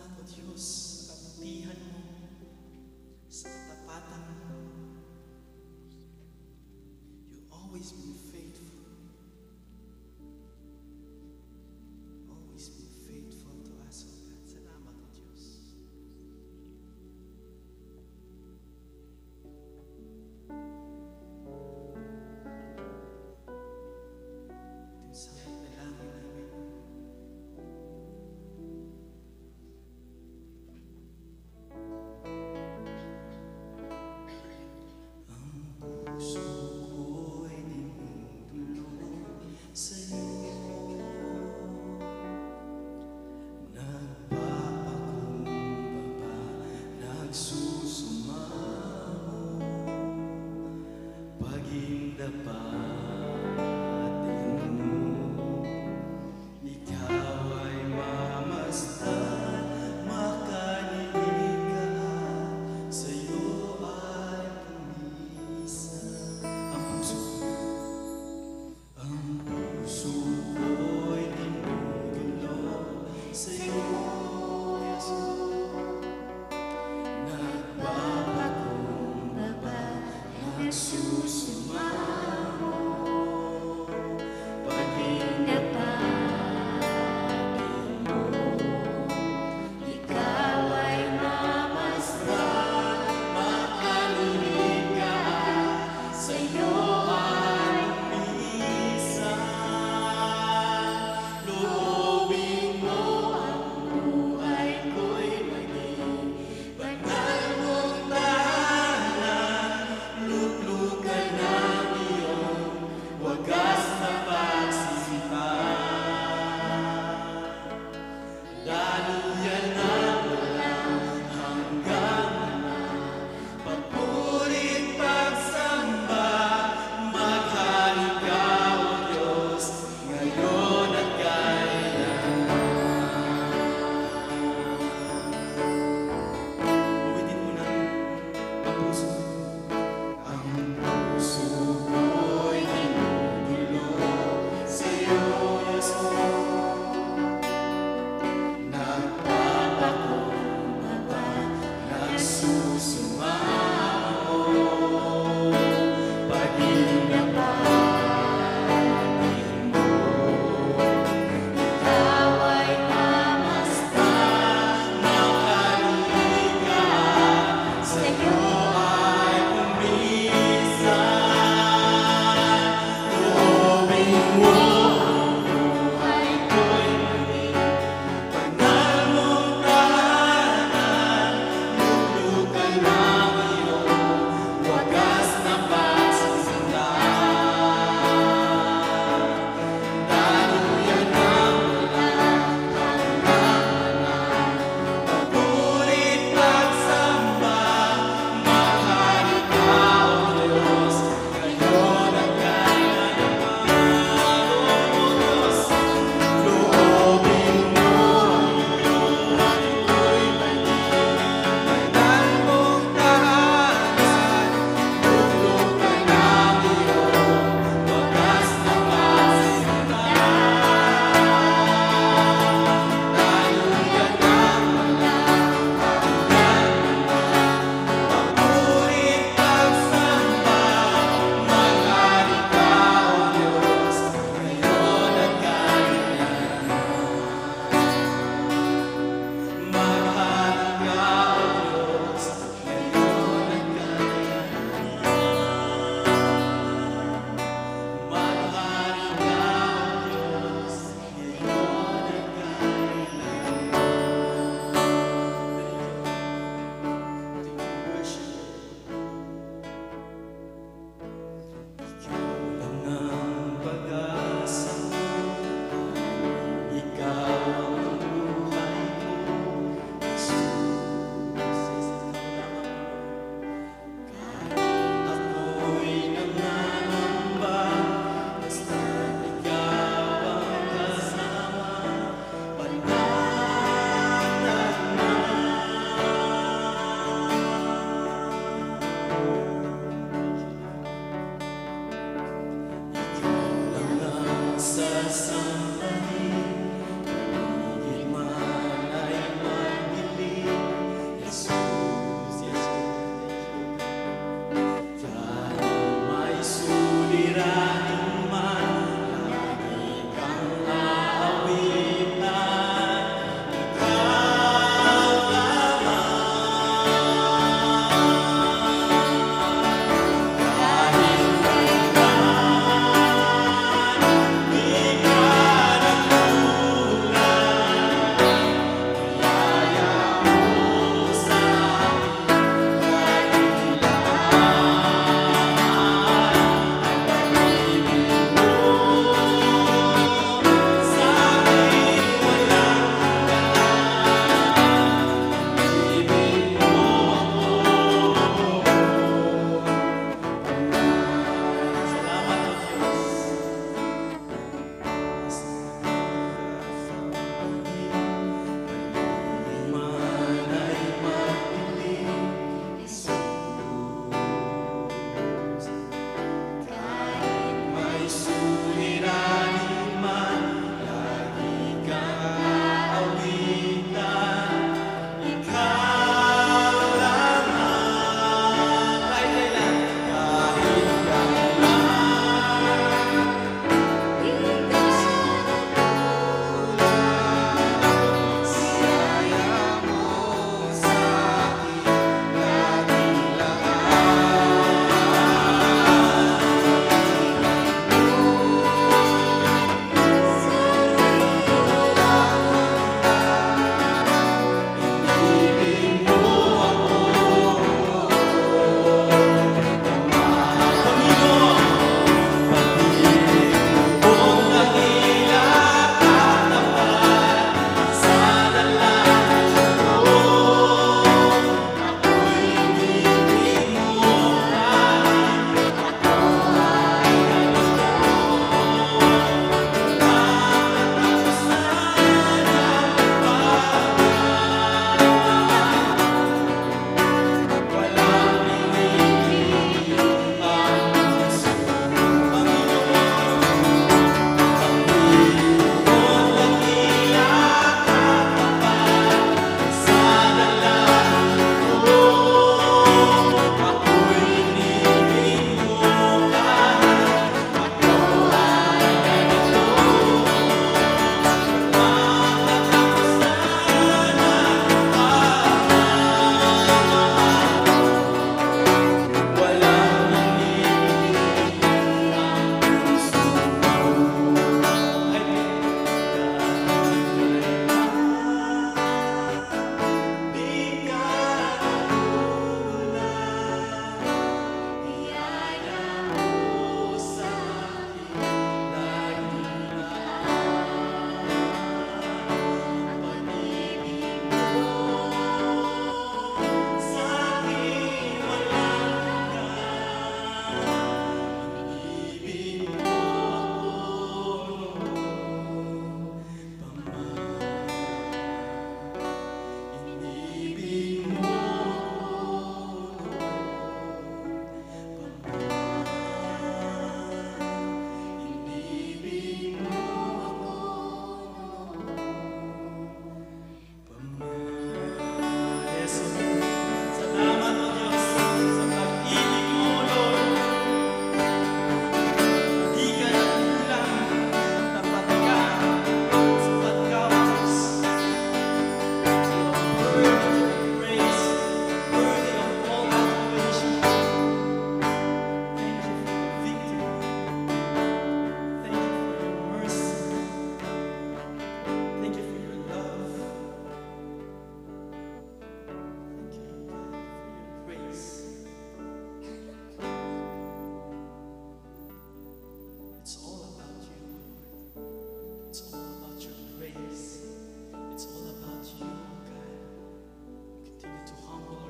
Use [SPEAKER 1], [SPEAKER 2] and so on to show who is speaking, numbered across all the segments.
[SPEAKER 1] Salamat, O Diyos, sa kabutihan mo, sa katapatan mo. You've always been faithful. Always been faithful to us, O God. Salamat, O Diyos. Ito yung samot na langit namin. Ang puso ko'y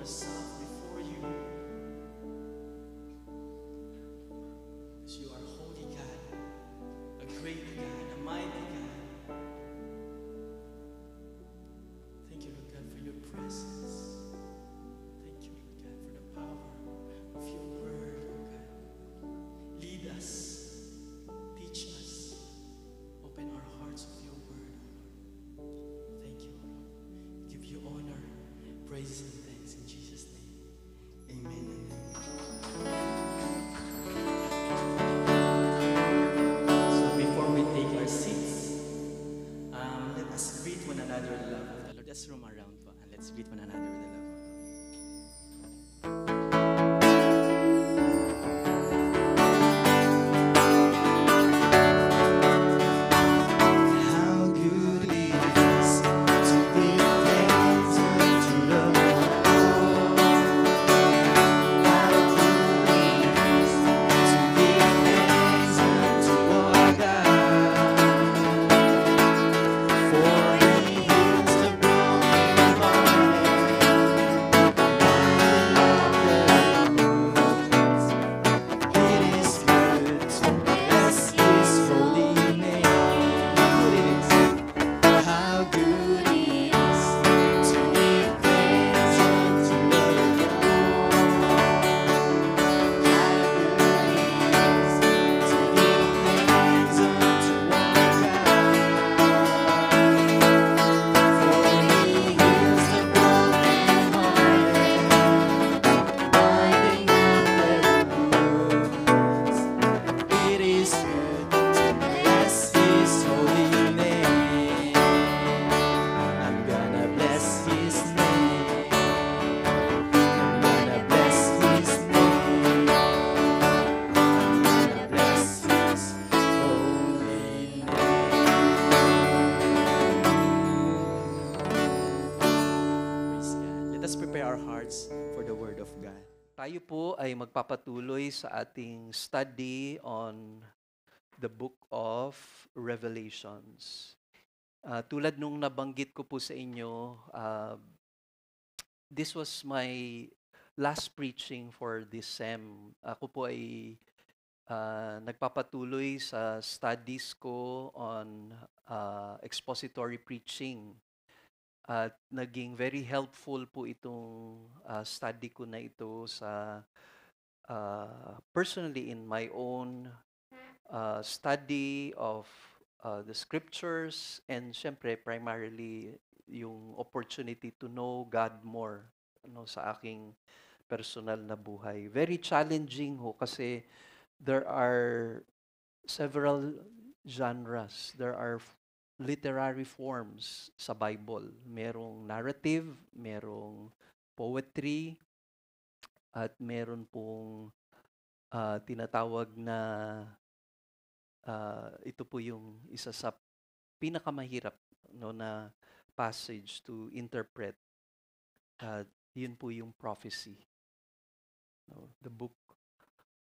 [SPEAKER 1] ourselves before you. Because you are holy God, a great God, a mighty God. Thank you, Lord God, for your presence. Thank you, Lord God, for the power of your word, Lord God. Lead us, teach us, open our hearts of your word, O Lord. Thank you, O Lord. We give you honor, praise, and thanks in Jesus' name. Amen and amen. So before we take our seats, let us greet one another with the love of the Lord. Let's roam around po, and let's greet one another with the love of the Lord. How good it is to give thanks unto the Lord. How good it is to give thanks unto our God. For He heals the brokenhearted, binding up their wounds. It is good to bless His holy name. How good it is to give thanks unto the Lord. How good it is to give thanks unto our God. For He heals the brokenhearted, binding up their wounds. It is good to bless His holy name. I'm gonna bless His name. I'm gonna bless His name. I'm gonna bless His holy name. Praise God. Let us prepare our hearts for the Word of God.
[SPEAKER 2] Tayo po ay magpapatuloy sa ating study on the book of Revelations. Tulad nung nabanggit ko po sa inyo, this was my last preaching for this sem. Ako po ay nagpapatuloy sa studies ko on expository preaching. At naging very helpful po itong study ko na ito sa personally in my own study of the scriptures and syempre primarily yung opportunity to know God more sa aking personal na buhay. Very challenging ho kasi there are several genres. There are literary forms sa Bible. Merong narrative, merong poetry, at meron pong tinatawag na ito po yung isa sa pinakamahirap na passage to interpret. Yun po yung prophecy. The book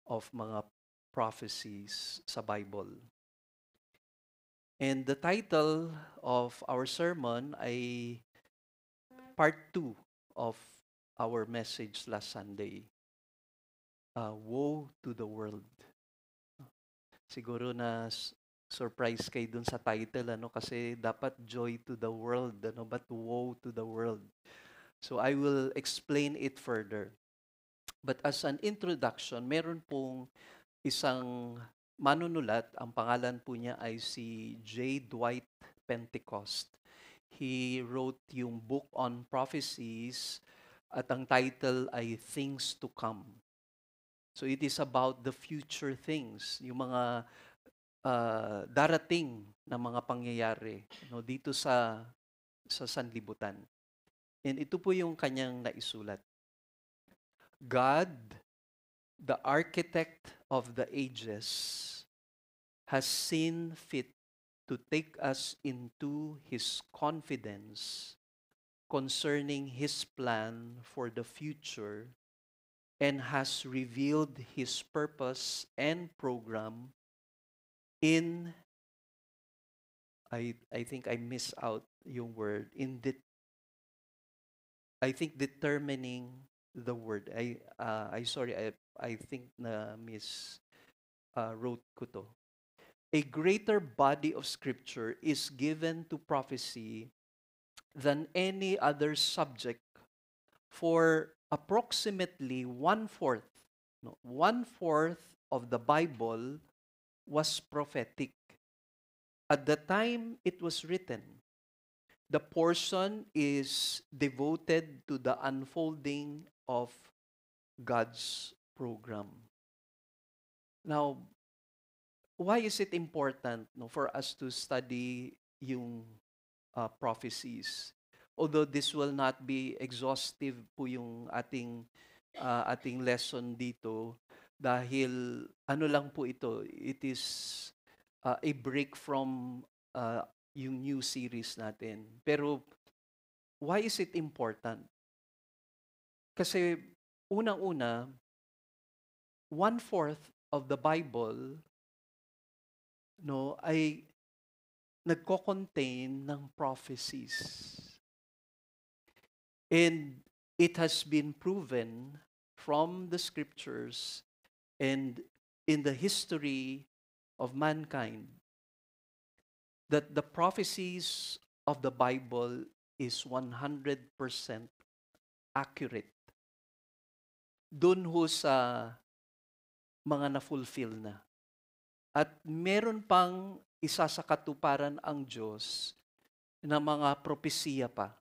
[SPEAKER 2] of mga prophecies sa Bible. And the title of our sermon ay part 2 of our message last Sunday. Woe to the world. Siguro na surprise kayo dun sa title, kasi dapat joy to the world, but woe to the world. So I will explain it further. But as an introduction, meron pong isang manunulat, ang pangalan po niya ay si J. Dwight Pentecost. He wrote yung book on prophecies at ang title ay Things to Come. So it is about the future things, yung mga darating na mga pangyayari dito sa sanlibutan. And ito po yung kanyang naisulat. God, the architect of the ages, has seen fit to take us into His confidence concerning His plan for the future and has revealed His purpose and program in, I think I miss out yung word, I think determining the word. I think na Miss wrote ko to. A greater body of scripture is given to prophecy than any other subject, for approximately one-fourth, no, one-fourth of the Bible was prophetic. At the time it was written, the portion is devoted to the unfolding of God's program. Now, why is it important, no, for us to study yung prophecies? Although this will not be exhaustive po yung ating lesson dito, dahil ano lang po ito, it is a break from yung new series natin. Pero why is it important? Kasi unang-una, one-fourth of the Bible, no, ay nagko-contain ng prophecies. And it has been proven from the scriptures and in the history of mankind that the prophecies of the Bible is 100% accurate. Doon ho sa mga na-fulfill na. At meron pang isa sa katuparan ang Diyos na mga propesiya pa.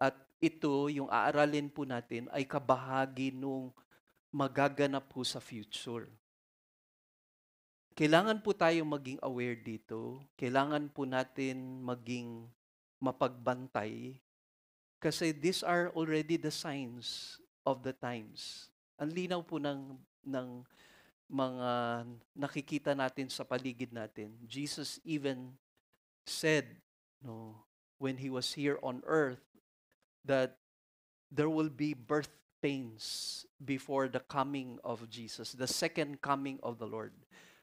[SPEAKER 2] At ito, yung aaralin po natin, ay kabahagi nung magaganap po sa future. Kailangan po tayo maging aware dito. Kailangan po natin maging mapagbantay kasi these are already the signs of the times. Ang linaw po ng mga nakikita natin sa paligid natin. Jesus even said, no, when he was here on earth, that there will be birth pains before the coming of Jesus, the second coming of the Lord.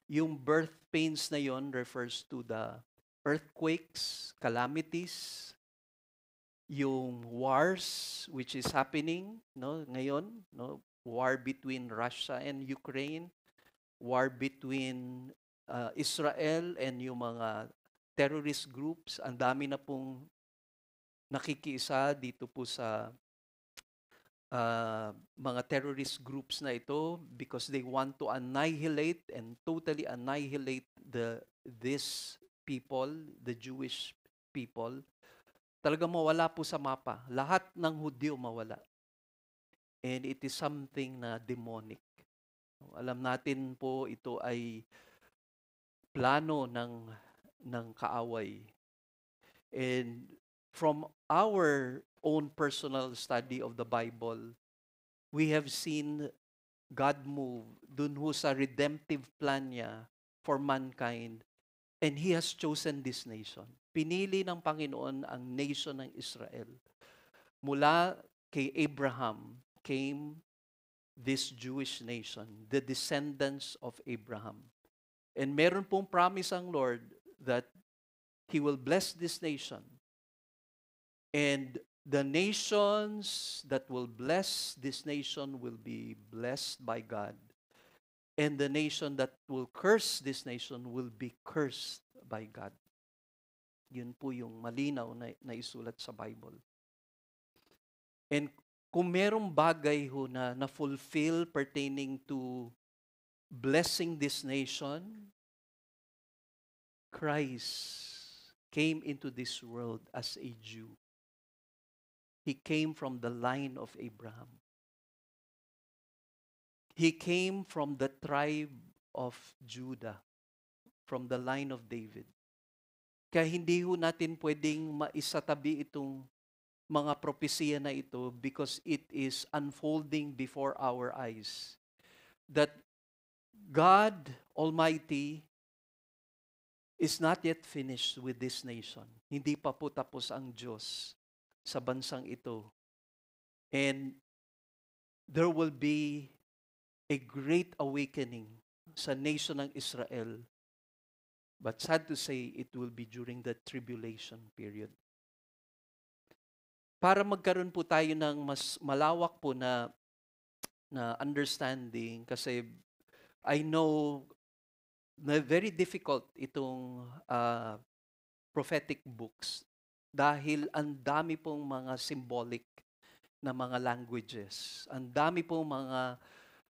[SPEAKER 2] Yung birth pains na yon refers to the earthquakes, calamities, yung wars which is happening, no, ngayon, no, war between Russia and Ukraine, war between Israel and yung mga terrorist groups. Ang dami na pong nakikiisa dito po sa mga terrorist groups na ito because they want to annihilate and totally annihilate this people, the Jewish people. Talaga mawala po sa mapa. Lahat ng Hudyo mawala. And it is something na demonic. Alam natin po ito ay plano ng kaaway. And from our own personal study of the Bible, we have seen God move dun ho sa redemptive plan niya for mankind, and He has chosen this nation. Pinili ng Panginoon ang nation ng Israel. Mula kay Abraham came this Jewish nation, the descendants of Abraham. And meron pong promise ang Lord that He will bless this nation. And the nations that will bless this nation will be blessed by God. And the nation that will curse this nation will be cursed by God. Yun po yung malinaw na isulat sa Bible. And kung merong bagay ho na fulfill pertaining to blessing this nation, Christ came into this world as a Jew. He came from the line of Abraham. He came from the tribe of Judah, from the line of David. Kaya hindi ho natin pwedeng maisatabi itong mga propesiya na ito because it is unfolding before our eyes. That God Almighty is not yet finished with this nation. Hindi pa po tapos ang Diyos sa bansang ito. And there will be a great awakening sa nation ng Israel. But sad to say, it will be during the tribulation period. para magkaroon po tayo ng mas malawak po na understanding, kasi I know na very difficult itong prophetic books dahil ang dami pong mga symbolic na mga languages. Ang dami pong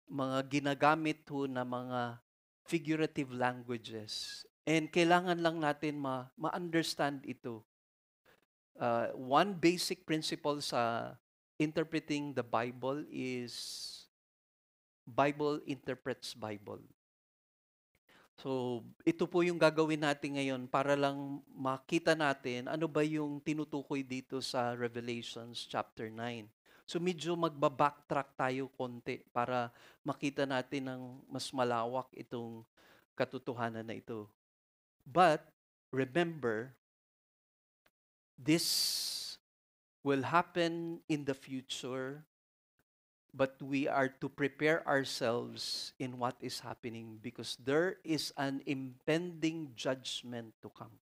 [SPEAKER 2] mga ginagamit ho na mga figurative languages. And kailangan lang natin ma-understand ito. One basic principle sa interpreting the Bible is Bible interprets Bible. So, ito po yung gagawin natin ngayon para lang makita natin ano ba yung tinutukoy dito sa Revelations chapter 9. So, medyo magbabacktrack tayo konti para makita natin ng mas malawak itong katotohanan na ito. But, remember, this will happen in the future, but we are to prepare ourselves in what is happening because there is an impending judgment to come.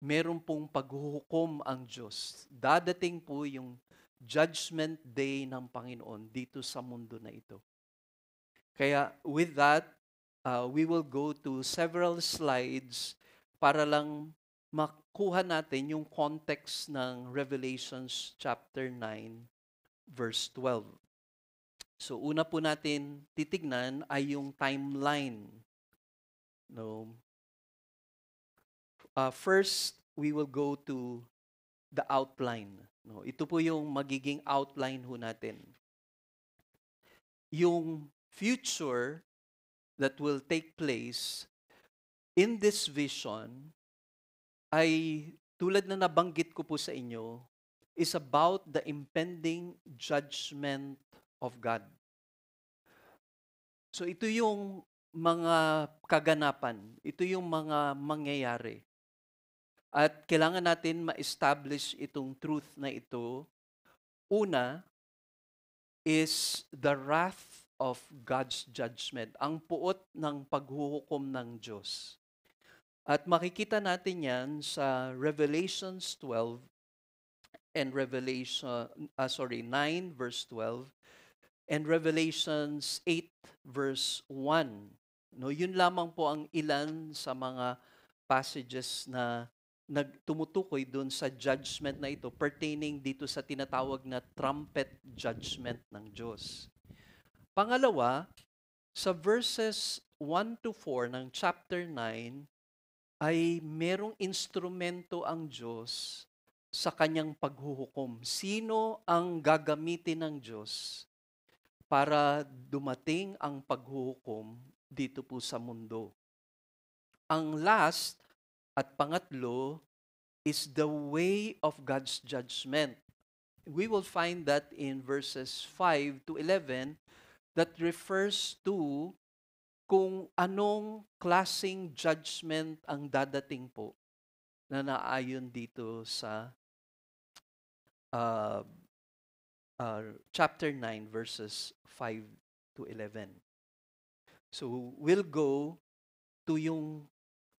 [SPEAKER 2] Meron pong paghuhukom ang Diyos. Dadating po yung judgment day ng Panginoon dito sa mundo na ito. Kaya with that, we will go to several slides para lang makuha natin yung context ng Revelations chapter 9 verse 12. So una po natin titignan ay yung timeline. No. First, we will go to the outline. No, ito po yung magiging outline ho natin. Yung future that will take place in this vision ay tulad na nabanggit ko po sa inyo, is about the impending judgment of God. So ito yung mga kaganapan, ito yung mga mangyayari. At kailangan natin ma-establish itong truth na ito. Una is the wrath of God's judgment, ang puot ng paghuhukom ng Diyos. At makikita natin yan sa Revelations 12 and 9 verse 12 and Revelations 8 verse 1. No, yun lamang po ang ilan sa mga passages na nagtumutukoy doon sa judgment na ito pertaining dito sa tinatawag na trumpet judgment ng Diyos. Pangalawa, sa verses 1 to 4 ng chapter 9 ay merong instrumento ang Diyos sa kanyang paghuhukom. Sino ang gagamitin ng Diyos para dumating ang paghuhukom dito po sa mundo? Ang last at pangatlo is the way of God's judgment. We will find that in verses 5 to 11 that refers to kung anong klaseng judgment ang dadating po na naayon dito sa chapter 9 verses 5 to 11. So we'll go to yung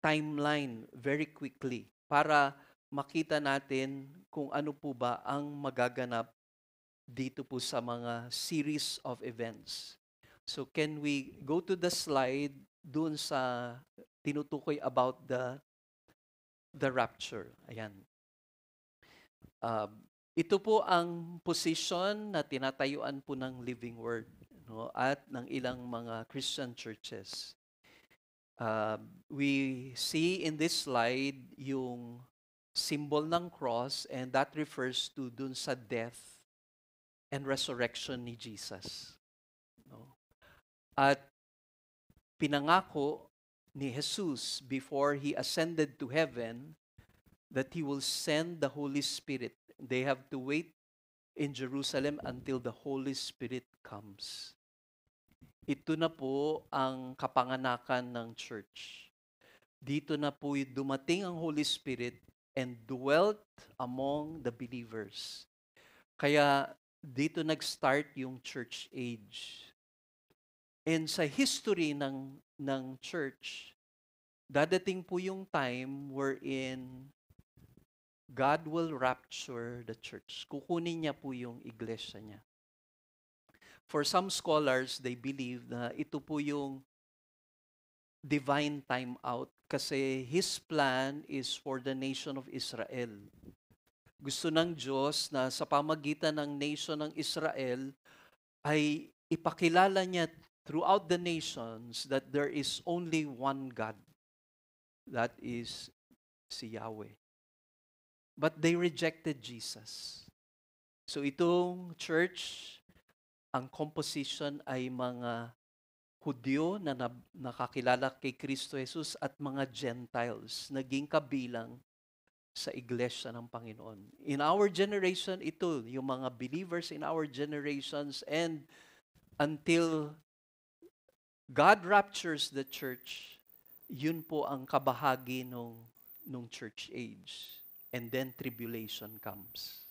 [SPEAKER 2] timeline very quickly para makita natin kung ano po ba ang magaganap dito po sa mga series of events. So can we go to the slide dun sa tinutukoy about the rapture? Ayan. Ito po ang position na tinatayuan po ng Living Word, no, at ng ilang mga Christian churches. We see in this slide yung symbol ng cross, and that refers to dun sa death and resurrection ni Jesus. No? At pinangako ni Jesus before He ascended to heaven that He will send the Holy Spirit. They have to wait in Jerusalem until the Holy Spirit comes. Ito na po ang kapanganakan ng church. Dito na po dumating ang Holy Spirit and dwelt among the believers. Kaya dito nag-start yung church age. And sa history ng church, dadating po yung time wherein God will rapture the church. Kukunin niya po yung iglesia niya. For some scholars, they believe na ito po yung divine time out kasi His plan is for the nation of Israel. Gusto ng Diyos na sa pamagitan ng nation ng Israel ay ipakilala niya throughout the nations that there is only one God. That is si Yahweh. But they rejected Jesus. So itong church, ang composition ay mga Hudyo na nakakilala kay Kristo Jesus at mga Gentiles naging kabilang sa iglesia ng Panginoon. In our generation, ito, yung mga believers in our generations and until God raptures the church, yun po ang kabahagi nung church age. And then tribulation comes.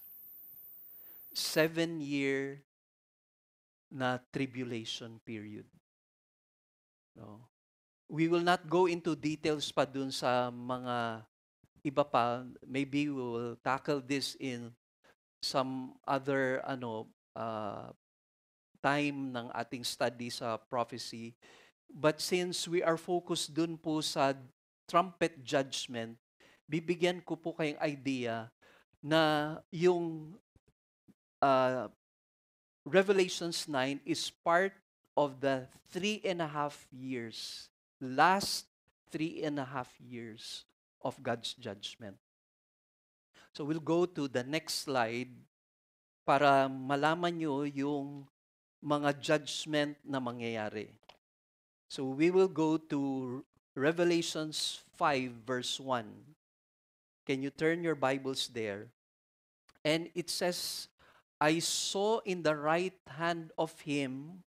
[SPEAKER 2] 7-year na tribulation period. No? We will not go into details pa dun sa mga iba pa. Maybe we will tackle this in some other time ng ating study sa prophecy. But since we are focused dun po sa trumpet judgment, bibigyan ko po kayong idea na yung Revelations 9 is part of the 3.5 years, last 3.5 years of God's judgment. So we'll go to the next slide para malaman nyo yung mga judgment na mangyayari. So we will go to Revelations 5 verse 1. Can you turn your Bibles there? And it says, I saw in the right hand of him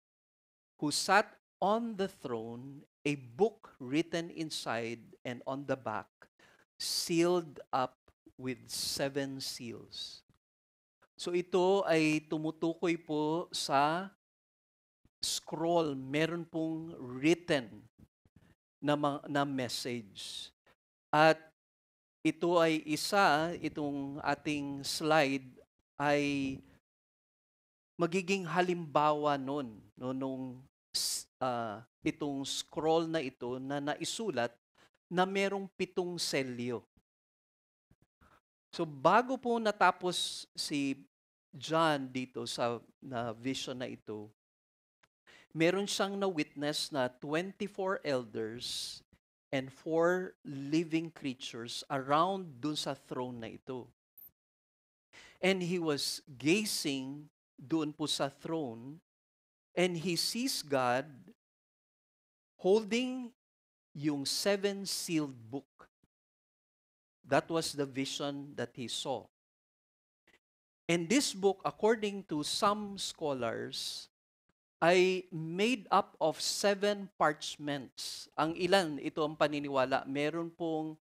[SPEAKER 2] who sat on the throne a book written inside and on the back, sealed up with 7 seals. So ito ay tumutukoy po sa scroll. Meron pong written na message. At ito ay itong ating slide ay magiging halimbawa nung itong scroll na ito na naisulat na merong 7 selyo. So bago po natapos si John dito sa vision na ito, meron siyang na-witness na 24 elders and 4 living creatures around dun sa throne na ito. And he was gazing doon po sa throne, and he sees God holding yung 7 sealed book. That was the vision that he saw. And this book, according to some scholars, ay made up of 7 parchments. Ang ilan, ito ang paniniwala, meron pong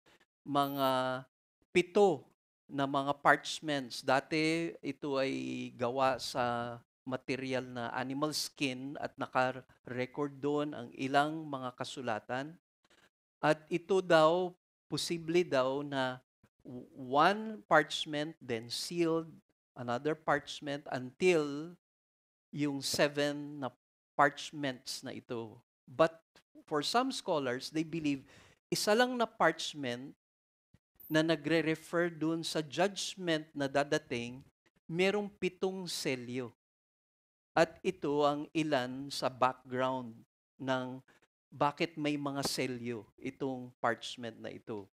[SPEAKER 2] mga 7 na mga parchments. Dati, ito ay gawa sa material na animal skin at naka-record doon ang ilang mga kasulatan. At ito daw, posible daw na 1 parchment, then sealed, another parchment, until yung 7 na parchments na ito. But for some scholars, they believe, isa lang na parchment na nagre-refer dun sa judgment na dadating, merong 7 selyo. At ito ang ilan sa background ng bakit may mga selyo itong parchment na ito.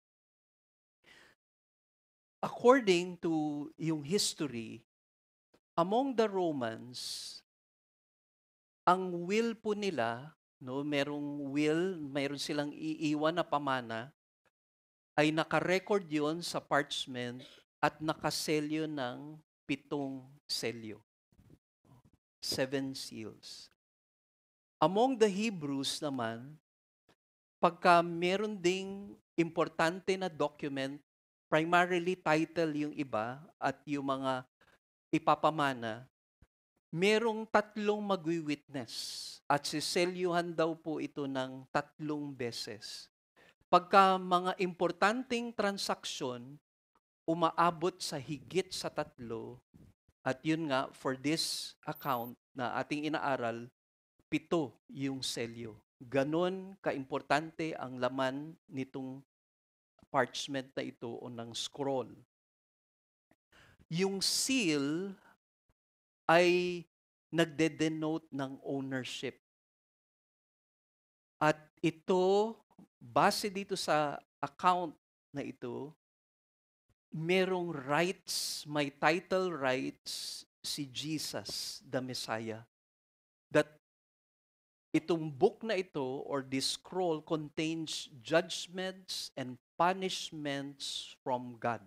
[SPEAKER 2] According to yung history, among the Romans, ang will po nila, merong will, mayroon silang iiwan na pamana, ay naka-record yon sa parchment at nakaselyo ng 7 selyo. 7 seals. Among the Hebrews naman, pagka meron ding importante na document, primarily title yung iba at yung mga ipapamana, merong 3 magwi-witness at siselyuhan daw po ito ng 3 beses. Pagka mga importanteng transaksyon umaabot sa higit sa 3. At yun nga, for this account na ating inaaral, 7 yung selyo. Ganon kaimportante ang laman nitong parchment na ito o ng scroll. Yung seal ay nagde-denote ng ownership. At ito, base dito sa account na ito, merong rights, may title rights si Jesus, the Messiah. That itong book na ito or this scroll contains judgments and punishments from God.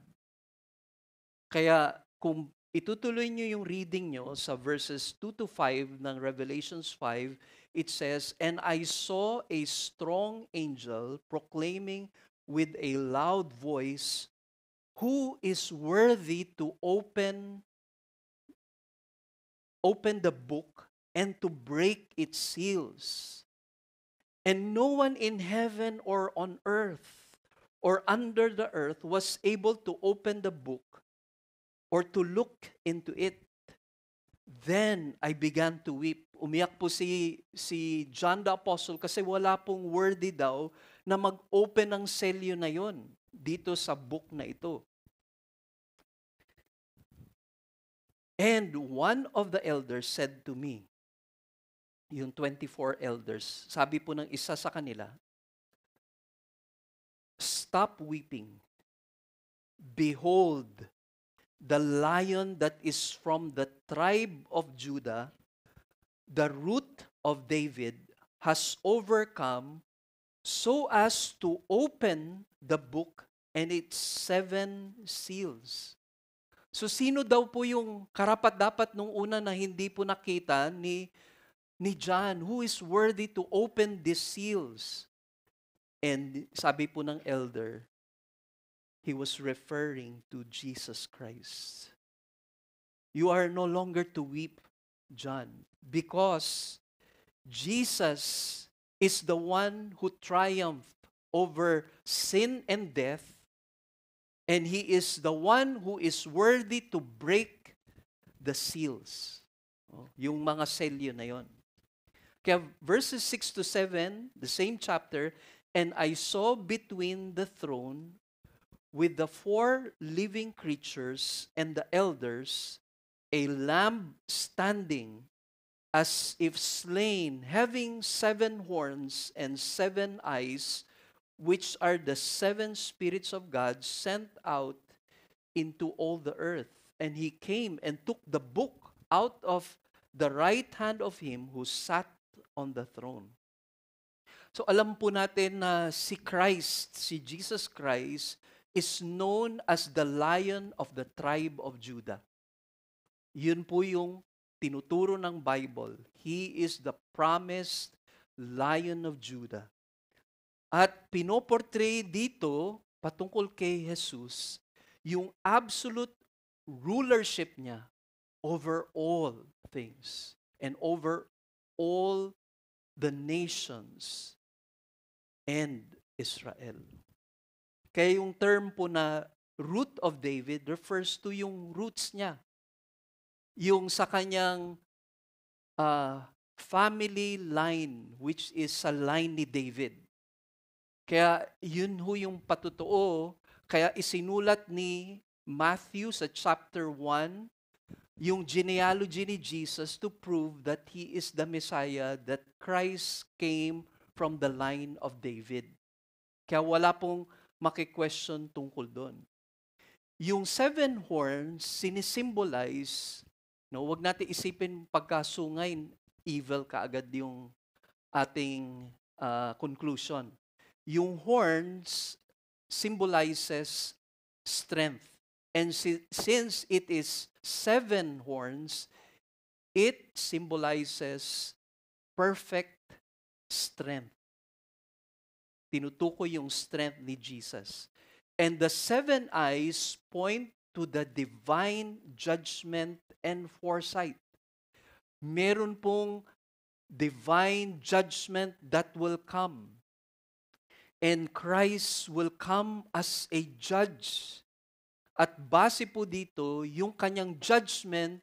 [SPEAKER 2] Kaya kung itutuloy nyo yung reading nyo sa verses 2 to 5 ng Revelations 5, it says, "And I saw a strong angel proclaiming with a loud voice, 'Who is worthy to open the book and to break its seals?' And no one in heaven or on earth or under the earth was able to open the book or to look into it. Then I began to weep." Umiyak po si John the Apostle kasi wala pong worthy daw na mag-open ng selyo na yon dito sa book na ito. "And one of the elders said to me," yung 24 elders, sabi po ng isa sa kanila, "Stop weeping. Behold, the Lion that is from the tribe of Judah, the root of David, has overcome so as to open the book and its 7 seals." So sino daw po yung karapat-dapat nung una na hindi po nakita ni John? Who is worthy to open these seals? And sabi po ng elder, he was referring to Jesus Christ. You are no longer to weep, John, because Jesus is the one who triumphed over sin and death, and He is the one who is worthy to break the seals. Yung mga selyo na yon. Kaya verses 6 to 7, the same chapter, "And I saw between the throne with the 4 living creatures and the elders, a lamb standing as if slain, having 7 horns and 7 eyes, which are the 7 spirits of God sent out into all the earth. And he came and took the book out of the right hand of him who sat on the throne." So alam po natin na si Christ, si Jesus Christ, is known as the Lion of the tribe of Judah. Yun po yung tinuturo ng Bible. He is the promised Lion of Judah. At pinoportray dito, patungkol kay Jesus, yung absolute rulership niya over all things and over all the nations and Israel. Kaya yung term po na root of David refers to yung roots niya. Yung sa kanyang family line, which is sa line ni David. Kaya yun ho yung patutuo. Kaya isinulat ni Matthew sa chapter 1, yung genealogy ni Jesus to prove that He is the Messiah, that Christ came from the line of David. Kaya wala pong maki-question tungkol doon. Yung 7 horns, sinisimbolize, wag natin isipin pagkasungay, evil kaagad yung ating conclusion. Yung horns symbolizes strength. And since it is 7 horns, it symbolizes perfect strength. Tinutukoy yung strength ni Jesus. And the 7 eyes point to the divine judgment and foresight. Meron pong divine judgment that will come. And Christ will come as a judge. At base po dito, yung kanyang judgment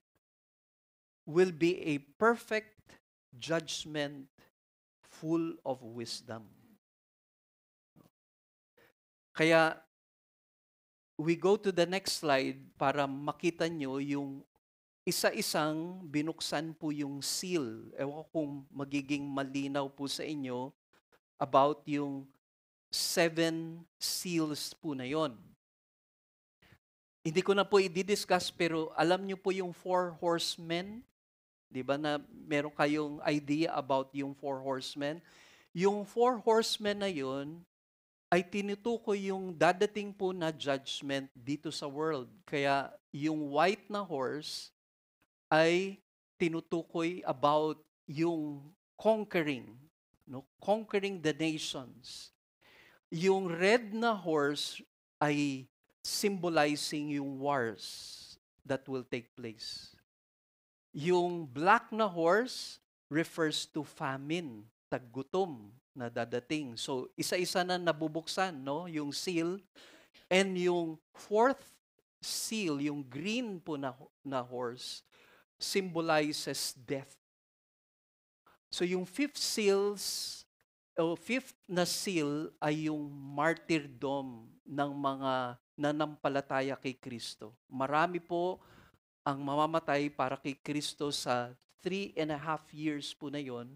[SPEAKER 2] will be a perfect judgment full of wisdom. Kaya, we go to the next slide para makita nyo yung isa-isang binuksan po yung seal. Ewan ko kung magiging malinaw po sa inyo about yung 7 seals po na yon. Hindi ko na po i-discuss pero alam nyo po yung 4 horsemen. Di ba na meron kayong idea about yung 4 horsemen? Yung 4 horsemen na yon ay tinutukoy yung dadating po na judgment dito sa world. Kaya yung white na horse ay tinutukoy about yung conquering, no? Conquering the nations. Yung red na horse ay symbolizing yung wars that will take place. Yung black na horse refers to famine, taggutom na dadating. So, isa-isa na nabubuksan, no? Yung seal. And yung fourth seal, yung green po na horse, symbolizes death. So, yung fifth na seal ay yung martyrdom ng mga nanampalataya kay Kristo. Marami po ang mamamatay para kay Kristo sa 3.5 years po na yon.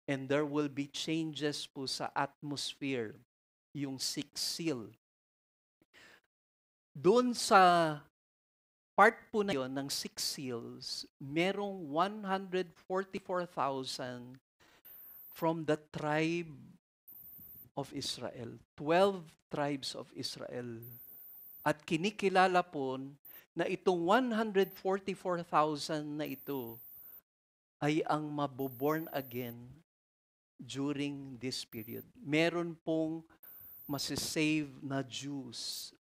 [SPEAKER 2] And there will be changes po sa atmosphere, yung sixth seal. Doon sa part po na yon ng six seals, merong 144,000 from the tribe of Israel. 12 tribes of Israel. At kinikilala po na itong 144,000 na ito ay ang maboborn again during this period. Meron pong masisave na Jews.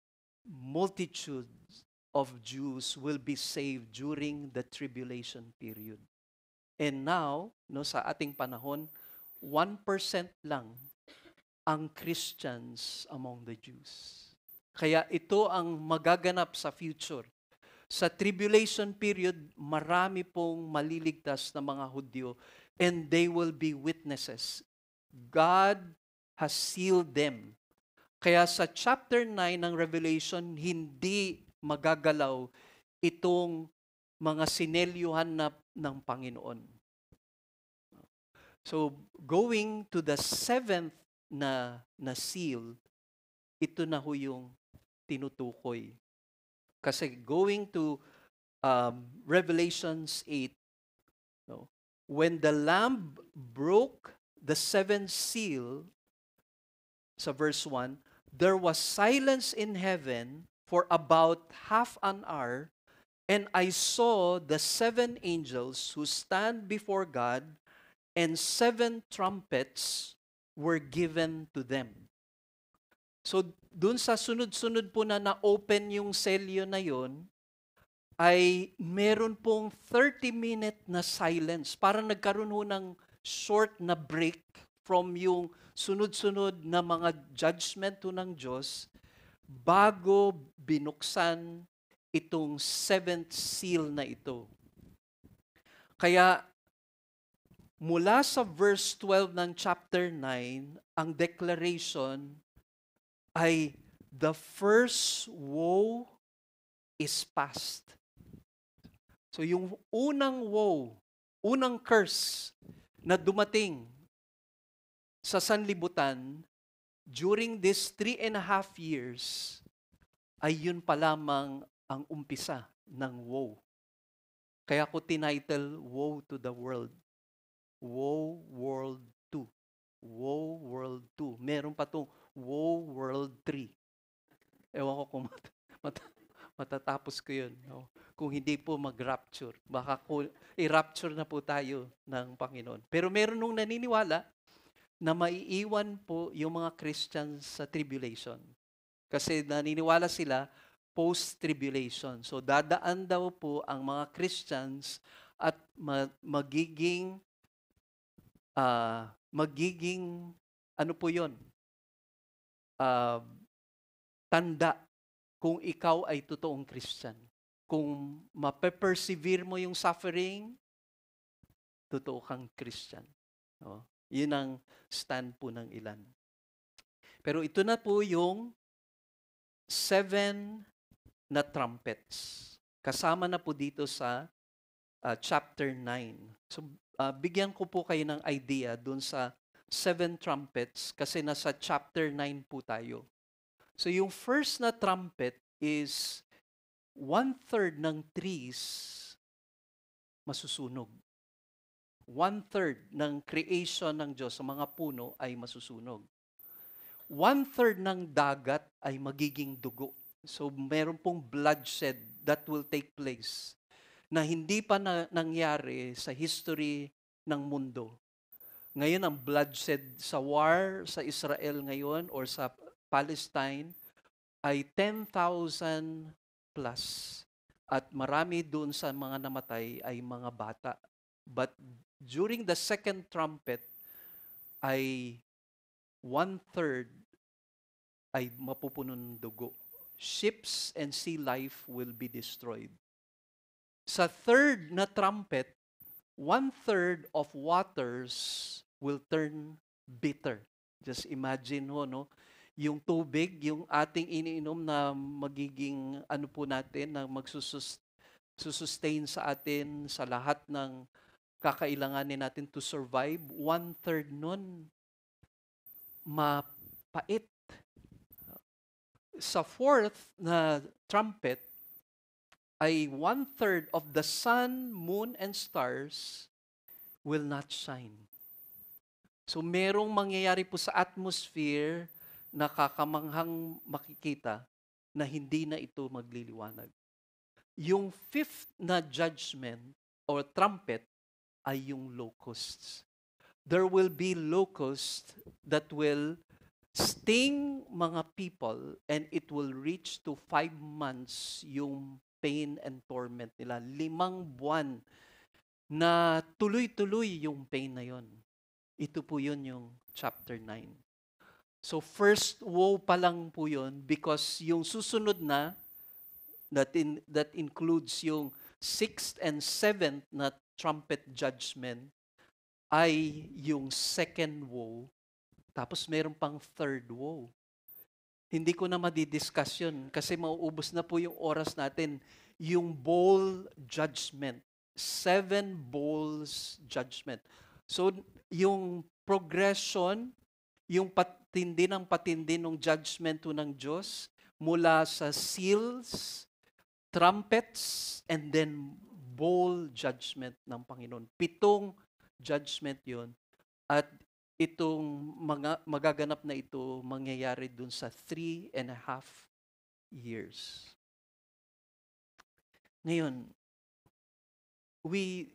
[SPEAKER 2] Multitudes of Jews will be saved during the tribulation period. And now, no, sa ating panahon, 1% lang ang Christians among the Jews. Kaya ito ang magaganap sa future. Sa tribulation period, marami pong maliligtas na mga Hudyo and they will be witnesses. God has sealed them. Kaya sa chapter 9 ng Revelation, hindi magagalaw itong mga sinelyuhan ng Panginoon. So, going to the 7th na seal, ito na ho yung tinutukoy. Kasi going to Revelations 8, no, when the Lamb broke the 7th seal, sa verse 1, there was silence in heaven for about half an hour, and I saw the 7 angels who stand before God, and 7 trumpets were given to them. So, dun sa sunod-sunod po na na-open yung selyo na yon, ay meron pong 30-minute na silence. Parang nagkaroon ho ng short na break from yung sunod-sunod na mga judgment ho ng Diyos bago binuksan itong 7th seal na ito. Kaya, mula sa verse 12 ng chapter 9, ang declaration ay the first woe is past. So yung unang woe, unang curse na dumating sa sanlibutan during this 3.5 years ay yun pa lamang ang umpisa ng woe. Kaya ko tinitle Woe to the World. Woe World 2. Woe World 2. Meron pa itong Woe World 3. Ewan ko kung matatapos ko yun. No? Kung hindi po mag-rapture. Baka i-rapture na po tayo ng Panginoon. Pero meron nung naniniwala na maiiwan po yung mga Christians sa tribulation. Kasi naniniwala sila post-tribulation. So dadaan daw po ang mga Christians at magiging ano po yun? Tanda kung ikaw ay totoong Christian. Kung mape-persevere mo yung suffering, totoo kang Christian. No? Yun ang stand po ng ilan. Pero ito na po yung 7 na trumpets. Kasama na po dito sa chapter 9. So, bigyan ko po kayo ng idea dun sa 7 trumpets kasi nasa chapter 9 po tayo. So, yung first na trumpet is 1/3 ng trees masusunog. 1/3 ng creation ng Diyos sa mga puno ay masusunog. 1/3 ng dagat ay magiging dugo. So, meron pong bloodshed that will take place na hindi pa nangyari sa history ng mundo. Ngayon, ang bloodshed sa war sa Israel ngayon or sa Palestine ay 10,000 plus. At marami doon sa mga namatay ay mga bata. But during the second trumpet ay 1/3 ay mapupuno ng dugo. Ships and sea life will be destroyed. Sa third na trumpet, 1/3 of waters will turn bitter. Just imagine ho, no? Yung tubig, yung ating iniinom na magiging ano po natin, na magsusustain sa atin sa lahat ng kakailanganin natin to survive, 1/3 nun mapait. Sa fourth na trumpet ay 1/3 of the sun, moon, and stars will not shine. So merong mangyayari po sa atmosphere na kakamanghang makikita na hindi na ito magliliwanag. Yung fifth na judgment or trumpet ay yung locusts. There will be locusts that will sting mga people and it will reach to 5 months yung pain and torment nila. 5 buwan na tuloy-tuloy yung pain na yon. Ito po yun yung chapter 9. So first woe pa lang po yun because yung susunod na that includes yung 6th and 7th na trumpet judgment ay yung second woe. Tapos meron pang third woe. Hindi ko na madidiscuss yun kasi mauubos na po yung oras natin. Yung bowl judgment. 7 bowls judgment. So, yung progression, yung patindi ng judgment ng Diyos mula sa seals, trumpets, and then bowl judgment ng Panginoon. 7 judgment yon. At itong magaganap na ito mangyayari dun sa 3.5 years. Ngayon, we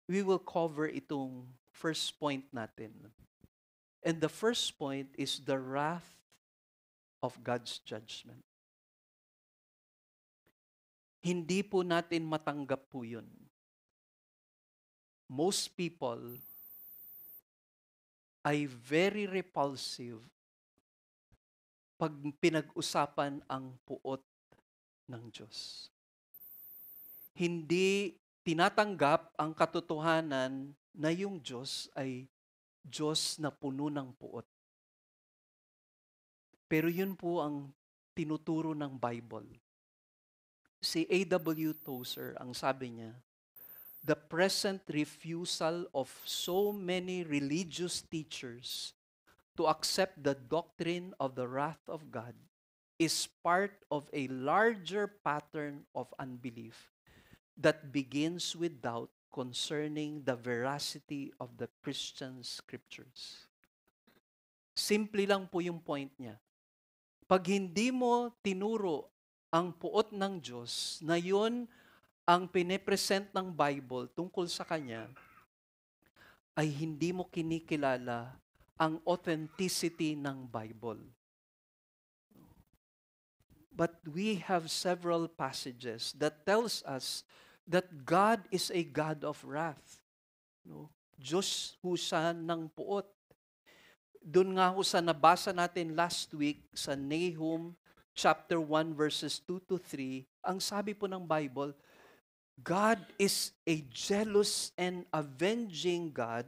[SPEAKER 2] will cover itong first point natin. And the first point is the wrath of God's judgment. Hindi po natin matanggap po yun. Most people ay very repulsive pag pinag-usapan ang puot ng Diyos. Hindi tinatanggap ang katotohanan na yung Diyos ay Diyos na puno ng puot. Pero yun po ang tinuturo ng Bible. Si A.W. Tozer, ang sabi niya, the present refusal of so many religious teachers to accept the doctrine of the wrath of God is part of a larger pattern of unbelief that begins with doubt concerning the veracity of the Christian scriptures. Simple lang po yung point niya. Pag hindi mo tinuro ang puot ng Diyos na yun ang pinipresent ng Bible tungkol sa Kanya, ay hindi mo kinikilala ang authenticity ng Bible. But we have several passages that tells us that God is a God of wrath. No? Diyos ho siya ng puot. Doon nga ho sa nabasa natin last week sa Nahum chapter 1 verses 2 to 3, ang sabi po ng Bible, God is a jealous and avenging God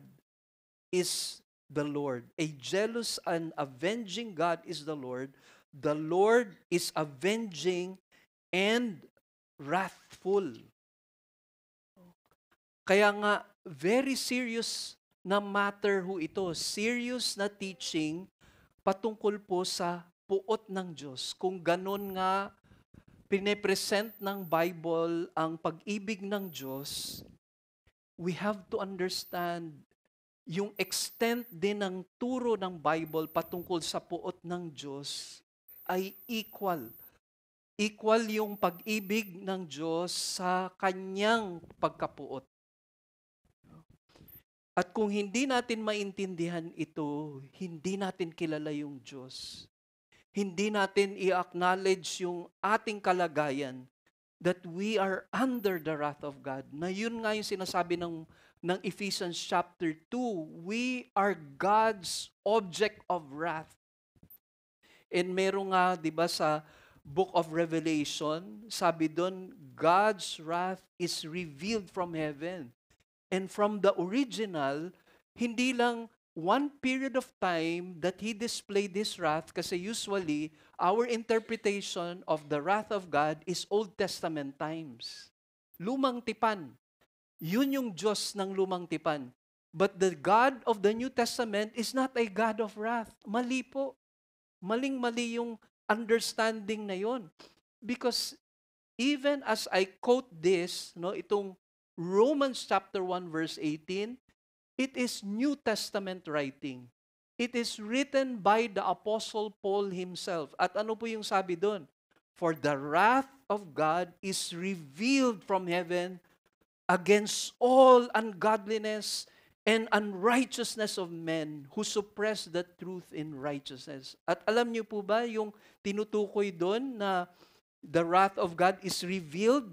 [SPEAKER 2] is the Lord. A jealous and avenging God is the Lord. The Lord is avenging and wrathful. Kaya nga, very serious na matter ho ito. Serious na teaching patungkol po sa puot ng Diyos. Kung ganun nga, pinepresent ng Bible ang pag-ibig ng Diyos, we have to understand yung extent din ng turo ng Bible patungkol sa puot ng Diyos ay equal. Equal yung pag-ibig ng Diyos sa kanyang pagkapuot. At kung hindi natin maintindihan ito, hindi natin kilala yung Diyos. Hindi natin i-acknowledge yung ating kalagayan that we are under the wrath of God. Na yun nga yung sinasabi ng Ephesians chapter 2, we are God's object of wrath. And meron nga, di ba, sa Book of Revelation, sabi doon, God's wrath is revealed from heaven. And from the original, hindi lang one period of time that He displayed His wrath, kasi usually, our interpretation of the wrath of God is Old Testament times. Lumang tipan. Yun yung Diyos ng lumang tipan. But the God of the New Testament is not a God of wrath. Mali po. Maling-mali yung understanding na yon. Because even as I quote this, no, itong Romans chapter 1 verse 18, it is New Testament writing. It is written by the Apostle Paul himself. At ano po yung sabi doon? For the wrath of God is revealed from heaven against all ungodliness and unrighteousness of men who suppress the truth in righteousness. At alam niyo po ba yung tinutukoy doon na the wrath of God is revealed?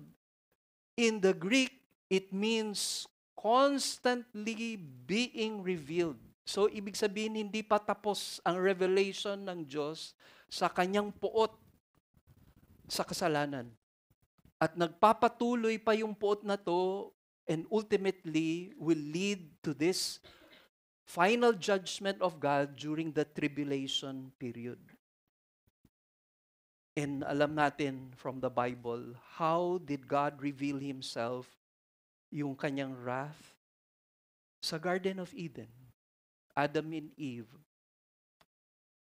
[SPEAKER 2] In the Greek, it means constantly being revealed. So, ibig sabihin, hindi pa tapos ang revelation ng Diyos sa kanyang puot sa kasalanan. At nagpapatuloy pa yung puot na to and ultimately will lead to this final judgment of God during the tribulation period. And alam natin from the Bible, how did God reveal Himself, yung kanyang wrath? Sa Garden of Eden, Adam and Eve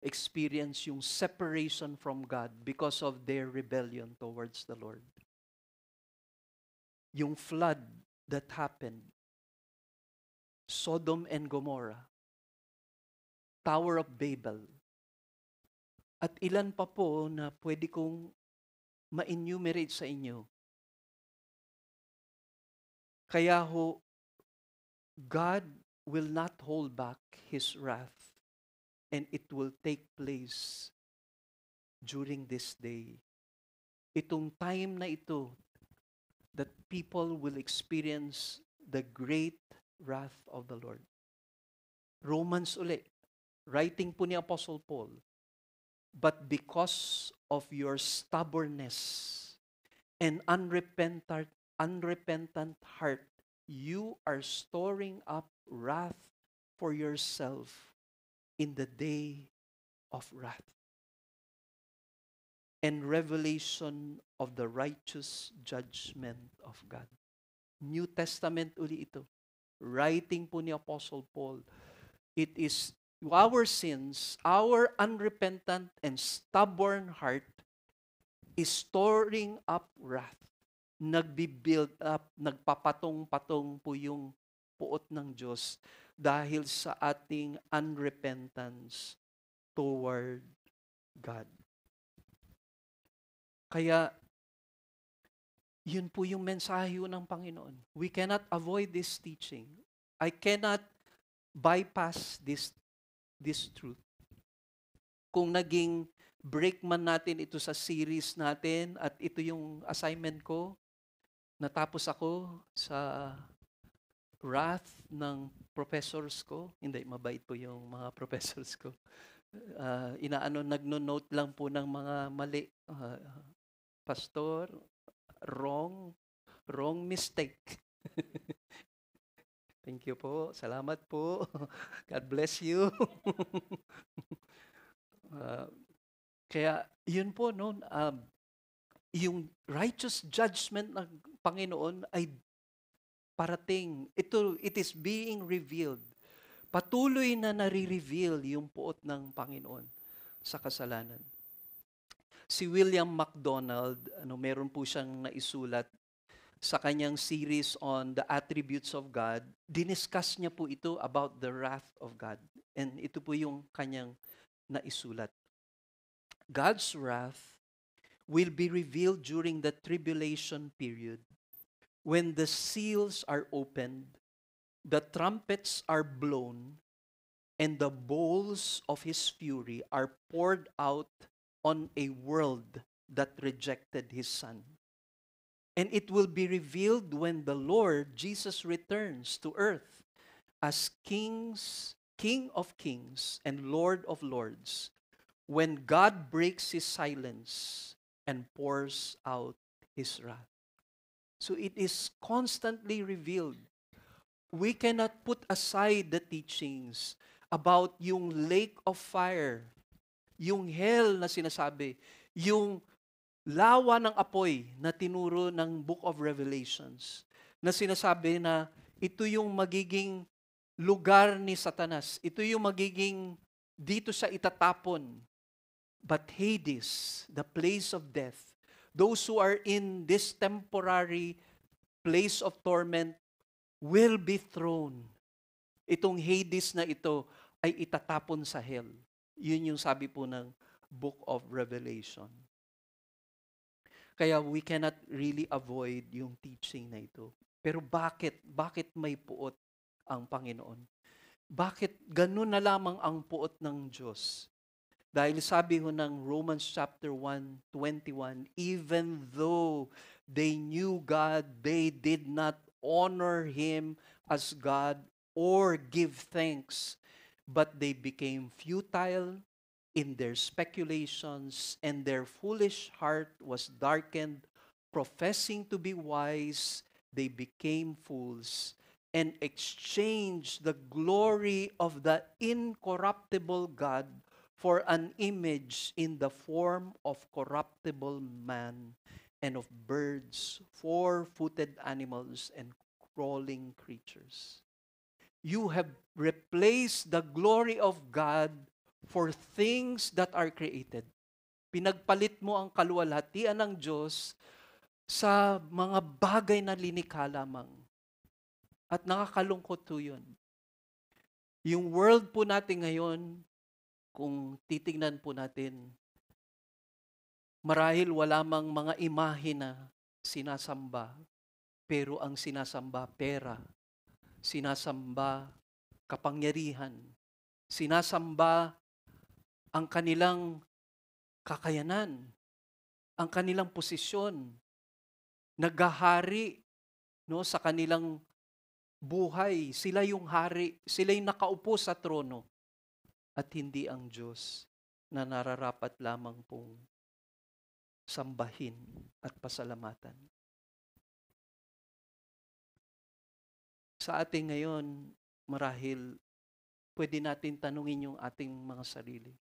[SPEAKER 2] experience yung separation from God because of their rebellion towards the Lord. Yung flood that happened, Sodom and Gomorrah, Tower of Babel, at ilan pa po na pwede kong ma-enumerate sa inyo. Kaya ho, God will not hold back His wrath, and it will take place during this day. Itong time na ito, that people will experience the great wrath of the Lord. Romans uli, writing po ni Apostle Paul, but because of your stubbornness and unrepentant heart, you are storing up wrath for yourself in the day of wrath and revelation of the righteous judgment of God. New Testament uli ito. Writing po ni Apostle Paul. It is our sins, our unrepentant and stubborn heart is storing up wrath. Nagbi-build up, nagpapatong-patong po yung puot ng Diyos dahil sa ating unrepentance toward God. Kaya, yun po yung mensahe ng Panginoon. We cannot avoid this teaching. I cannot bypass this truth. Kung naging break man natin ito sa series natin at ito yung assignment ko, natapos ako sa wrath ng professors ko. Hindi, mabait po yung mga professors ko. Nagno-note lang po ng mga mali. Pastor, wrong mistake. Thank you po. Salamat po. God bless you. Ah, Kaya yun po no, yung righteous judgment ng Panginoon ay parating. It is being revealed. Patuloy na nare-reveal yung puot ng Panginoon sa kasalanan. Si William MacDonald, meron po siyang naisulat sa kanyang series on the attributes of God. Diniscuss niya po ito about the wrath of God. And ito po yung kanyang naisulat. God's wrath will be revealed during the tribulation period when the seals are opened, the trumpets are blown, and the bowls of His fury are poured out on a world that rejected His Son. And it will be revealed when the Lord Jesus returns to earth as King of kings and Lord of lords, when God breaks His silence and pours out His wrath. So it is constantly revealed. We cannot put aside the teachings about yung lake of fire, yung hell na sinasabi, yung lawa ng apoy na tinuro ng Book of Revelations, na sinasabi na ito yung magiging lugar ni Satanas. Ito yung magiging dito siya itatapon. But Hades, the place of death, those who are in this temporary place of torment will be thrown. Itong Hades na ito ay itatapon sa hell. Yun yung sabi po ng Book of Revelation. Kaya we cannot really avoid yung teaching na ito. Pero bakit? Bakit may puot ang Panginoon? Bakit ganun na lamang ang puot ng Diyos? Dahil sabi ho ng Romans chapter 1:21, even though they knew God, they did not honor Him as God or give thanks, but they became futile in their speculations, and their foolish heart was darkened. Professing to be wise, they became fools and exchanged the glory of the incorruptible God for an image in the form of corruptible man and of birds, four-footed animals, and crawling creatures. You have replaced the glory of God for things that are created. Pinagpalit mo ang kaluwalhatian ng Diyos sa mga bagay na linikha lamang. At nakakalungkot po yun. Yung world po natin ngayon, kung titingnan po natin, marahil wala mang mga imahe na sinasamba, pero ang sinasamba pera, sinasamba kapangyarihan, sinasamba ang kanilang kakayanan, ang kanilang posisyon, naghahari no, sa kanilang buhay. Sila yung hari, sila yung nakaupo sa trono. At hindi ang Diyos na nararapat lamang pong sambahin at pasalamatan. Sa ating ngayon, marahil, pwede natin tanungin yung ating mga sarili.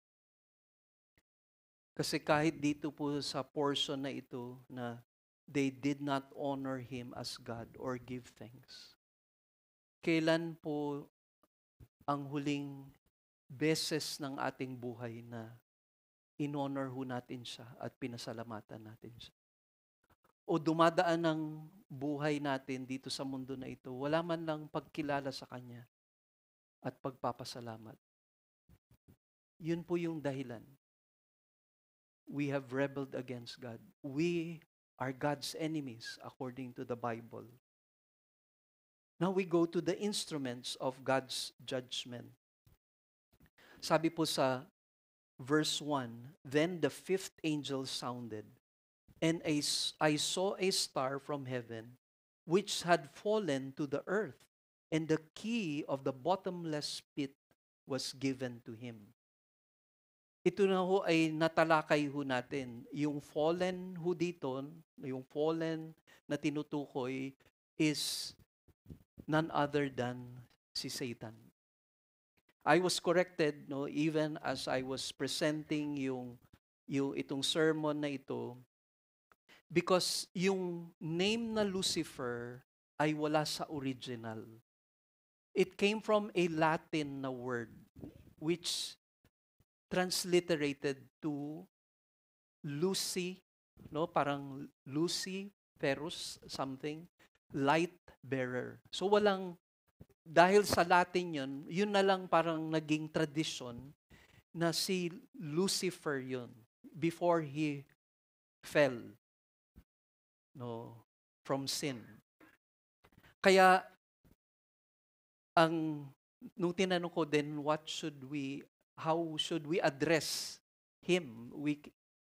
[SPEAKER 2] Kasi kahit dito po sa portion na ito na they did not honor Him as God or give thanks. Kailan po ang huling beses ng ating buhay na in-honor ho natin siya at pinasalamatan natin siya? O dumadaan ng buhay natin dito sa mundo na ito, wala man lang pagkilala sa Kanya at pagpapasalamat. Yun po yung dahilan. We have rebelled against God. We are God's enemies according to the Bible. Now we go to the instruments of God's judgment. Sabi po sa verse 1, then the fifth angel sounded, and I saw a star from heaven, which had fallen to the earth, and the key of the bottomless pit was given to him. ito na ho ay natalakay ho natin. Yung fallen ho dito, yung fallen na tinutukoy is none other than si Satan. I was corrected, no, even as I was presenting yung itong sermon na ito, because yung name na Lucifer ay wala sa original. It came from a Latin na word which transliterated to Lucy, no, parang Luciferus something, light bearer. So walang, dahil sa Latin yun na lang parang naging tradition na si Lucifer yun before he fell, no, from sin. Kaya nung tinanong ko then how should we address him?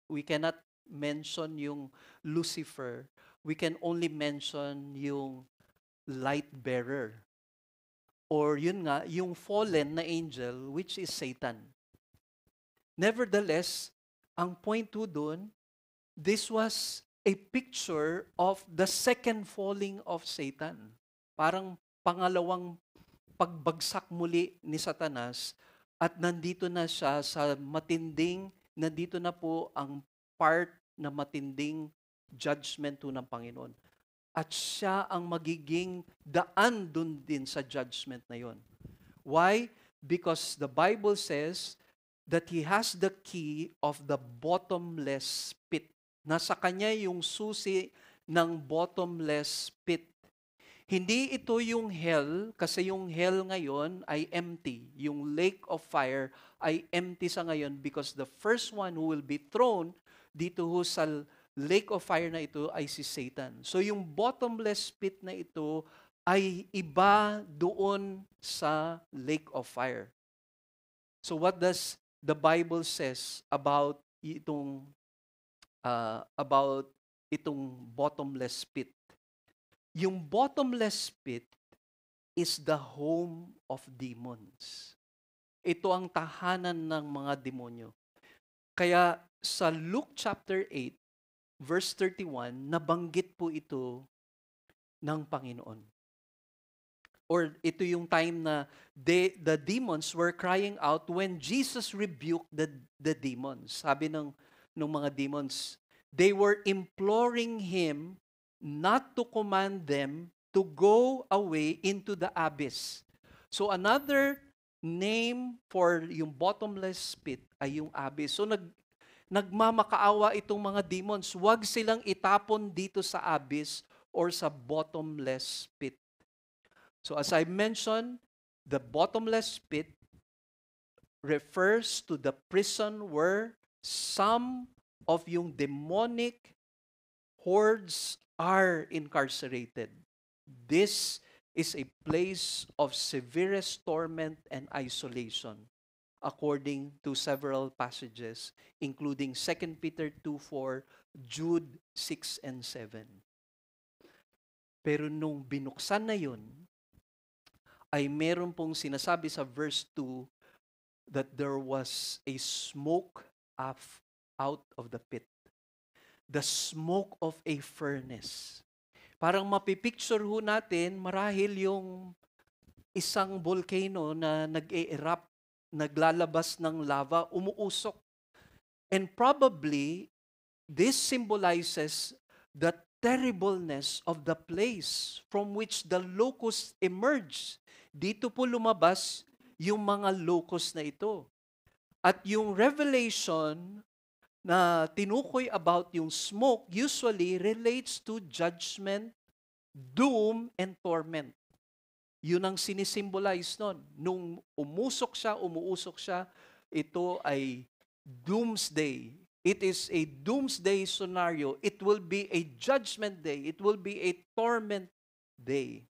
[SPEAKER 2] We cannot mention yung Lucifer. We can only mention yung light bearer. Or yun nga, yung fallen na angel, which is Satan. Nevertheless, ang point to doon, this was a picture of the second falling of Satan. Parang pangalawang pagbagsak muli ni Satanas, at nandito na siya sa nandito na po ang part na matinding judgment po ng Panginoon. At siya ang magiging daan dun din sa judgment na yon. Why? Because the Bible says that He has the key of the bottomless pit. Nasa Kanya yung susi ng bottomless pit. Hindi ito yung hell, kasi yung hell ngayon ay empty. Yung lake of fire ay empty sa ngayon because the first one who will be thrown dito sa lake of fire na ito ay si Satan. So yung bottomless pit na ito ay iba doon sa lake of fire. So what does the Bible says about itong bottomless pit? Yung bottomless pit is the home of demons. Ito ang tahanan ng mga demonyo. Kaya sa Luke chapter 8, verse 31, nabanggit po ito ng Panginoon. Or ito yung time na the demons were crying out when Jesus rebuked the demons. Sabi ng mga demons, they were imploring Him not to command them to go away into the abyss. So another name for yung bottomless pit ay yung abyss. So nagmamakaawa itong mga demons. Huwag silang itapon dito sa abyss or sa bottomless pit. So as I mentioned, the bottomless pit refers to the prison where some of yung demonic hordes are incarcerated. This is a place of severest torment and isolation, according to several passages, including 2 Peter 2:4, Jude 6 and 7. Pero nung binuksan na yun, ay meron pong sinasabi sa verse 2 that there was a smoke out of the pit. The smoke of a furnace. Parang mapipicture ho natin marahil yung isang volcano na nag-e-erupt, naglalabas ng lava, umuusok. And probably, this symbolizes the terribleness of the place from which the locusts emerged. Dito po lumabas yung mga locusts na ito. At yung revelation na tinukoy about yung smoke usually relates to judgment, doom, and torment. Yun ang sinisimbolize nun. Nung umuusok siya, ito ay doomsday. It is a doomsday scenario. It will be a judgment day. It will be a torment day.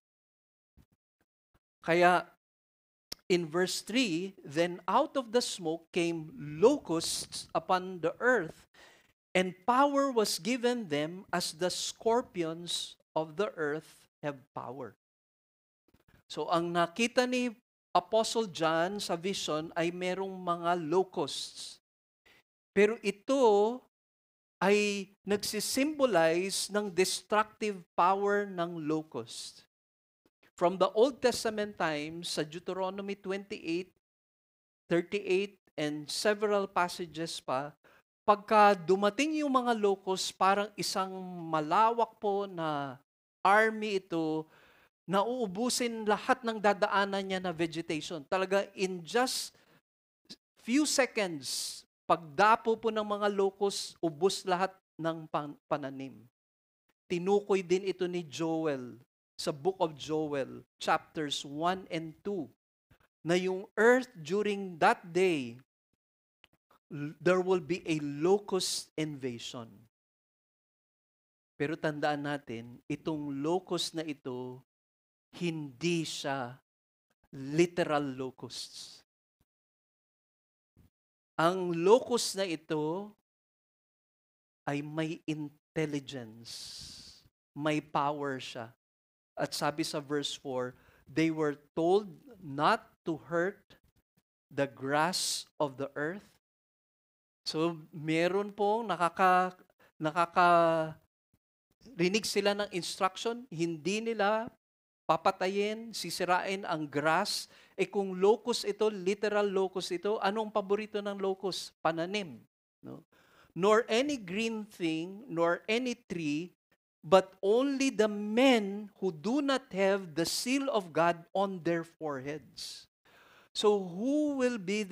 [SPEAKER 2] Kaya, in verse 3, then out of the smoke came locusts upon the earth, and power was given them as the scorpions of the earth have power. So ang nakita ni Apostle John sa vision ay merong mga locusts. Pero ito ay nagsisimbolize ng destructive power ng locust. From the Old Testament times, sa Deuteronomy 28, 38, and several passages pa, pagka dumating yung mga locust, parang isang malawak po na army ito, na uubusin lahat ng dadaanan niya na vegetation. Talaga, in just few seconds, pagdapo po ng mga locust, ubos lahat ng pananim. Tinukoy din ito ni Joel sa Book of Joel, chapters 1 and 2, na yung earth during that day, there will be a locust invasion. Pero tandaan natin, itong locust na ito, hindi siya literal locusts. Ang locust na ito ay may intelligence, may power siya. At sabi sa verse 4, they were told not to hurt the grass of the earth. So, meron pong rinig sila ng instruction, hindi nila papatayin, sisirain ang grass. Kung locust ito, literal locust ito, anong paborito ng locust? Pananim. No? Nor any green thing, nor any tree, but only the men who do not have the seal of God on their foreheads. So who will be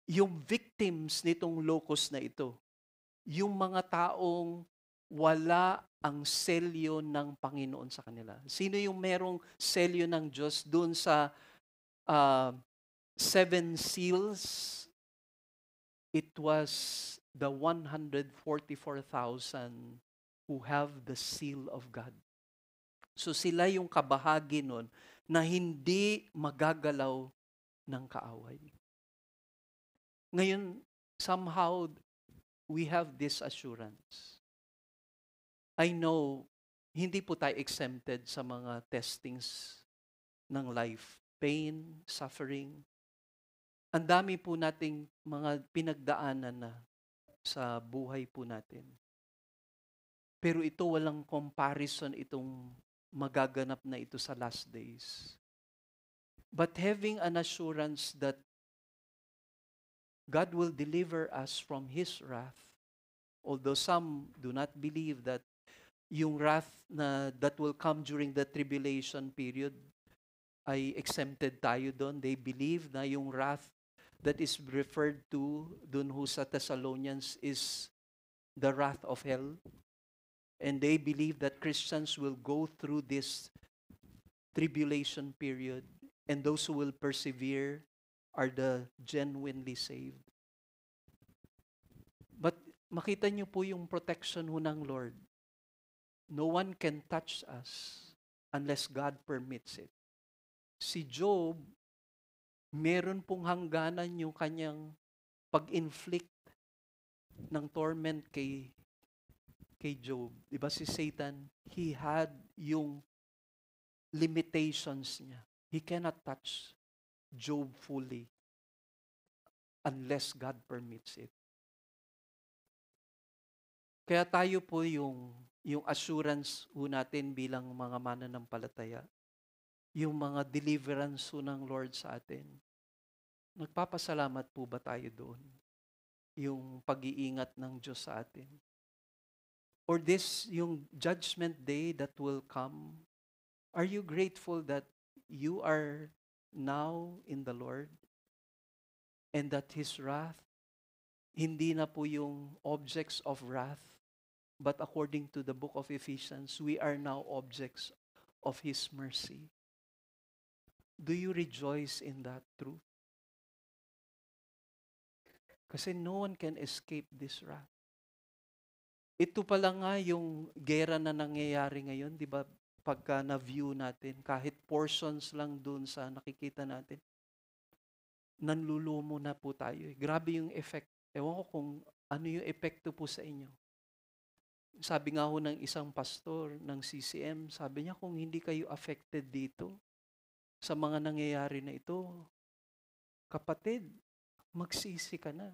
[SPEAKER 2] yung victims nitong locust na ito? Yung mga taong wala ang selyo ng Panginoon sa kanila. Sino yung merong selyo ng Diyos doon sa 7 seals? It was the 144,000 who have the seal of God. So sila yung kabahagi nun na hindi magagalaw ng kaaway. Ngayon, somehow, we have this assurance. I know, hindi po tayo exempted sa mga testings ng life. Pain, suffering. Ang dami po nating mga pinagdaanan na sa buhay po natin. Pero ito walang comparison itong magaganap na ito sa last days. But having an assurance that God will deliver us from His wrath, although some do not believe that yung wrath that will come during the tribulation period ay exempted tayo doon. They believe na yung wrath that is referred to doon ho sa Thessalonians is the wrath of hell. And they believe that Christians will go through this tribulation period, and those who will persevere are the genuinely saved. But makita niyo po yung protection ho ng Lord. No one can touch us unless God permits it. Si Job, meron pong hangganan yung kanyang pag-inflict ng torment kay Job. Diba si Satan, he had yung limitations niya. He cannot touch Job fully unless God permits it. Kaya tayo po yung assurance ho natin bilang mga mananampalataya, yung mga deliverance ho ng Lord sa atin. Nagpapasalamat po ba tayo doon? Yung pag-iingat ng Diyos sa atin? Or yung judgment day that will come, are you grateful that you are now in the Lord? And that His wrath, hindi na po yung objects of wrath, but according to the book of Ephesians, we are now objects of His mercy. Do you rejoice in that truth? Kasi no one can escape this wrath. Ito pala nga yung gera na nangyayari ngayon, di ba? Pagka na-view natin, kahit portions lang dun sa nakikita natin, nanlulumo na po tayo. Grabe yung effect. Ewan ko kung ano yung epekto po sa inyo. Sabi nga ho ng isang pastor ng CCM, sabi niya kung hindi kayo affected dito, sa mga nangyayari na ito, kapatid, magsisi ka na.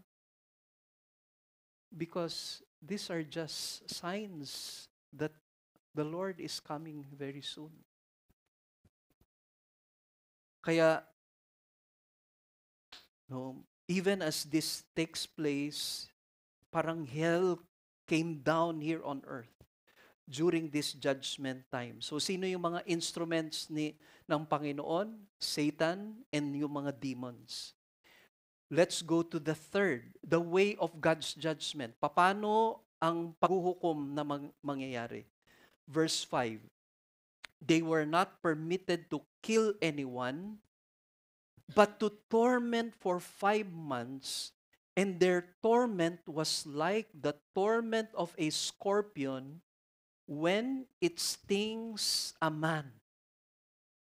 [SPEAKER 2] Because these are just signs that the Lord is coming very soon. Kaya, no, even as this takes place, parang hell came down here on earth during this judgment time. So, sino yung mga instruments ng Panginoon? Satan and yung mga demons. Let's go to the third, the way of God's judgment. Paano ang paghuhukom na mangyayari? Verse 5, they were not permitted to kill anyone, but to torment for 5 months, and their torment was like the torment of a scorpion when it stings a man.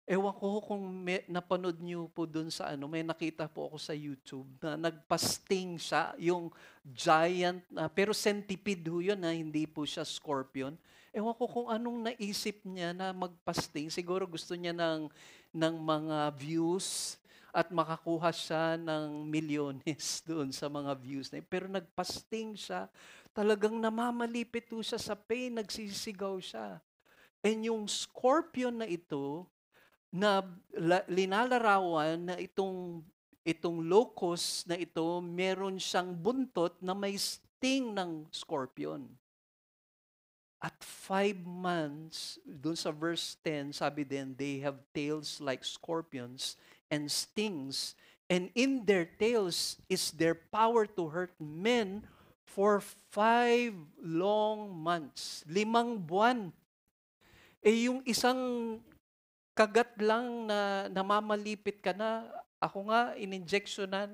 [SPEAKER 2] Ewan ko kung napanood niyo po dun sa may nakita po ako sa YouTube na nagpa-sting siya, yung giant, pero centipede ho yun, hindi po siya scorpion. Ewan ko kung anong naisip niya na magpa-sting. Siguro gusto niya ng mga views at makakuha siya ng milyones doon sa mga views na yun. Pero nagpa-sting siya. Talagang namamalipit po siya sa pain, nagsisigaw siya. And yung scorpion na ito, na linalarawan na itong locust na ito, meron siyang buntot na may sting ng scorpion. At 5 months, dun sa verse 10, sabi din, they have tails like scorpions and stings, and in their tails is their power to hurt men for 5 long months. 5 buwan. Yung isang kagat lang na namamalipit ka na, ako nga, in-injectionan,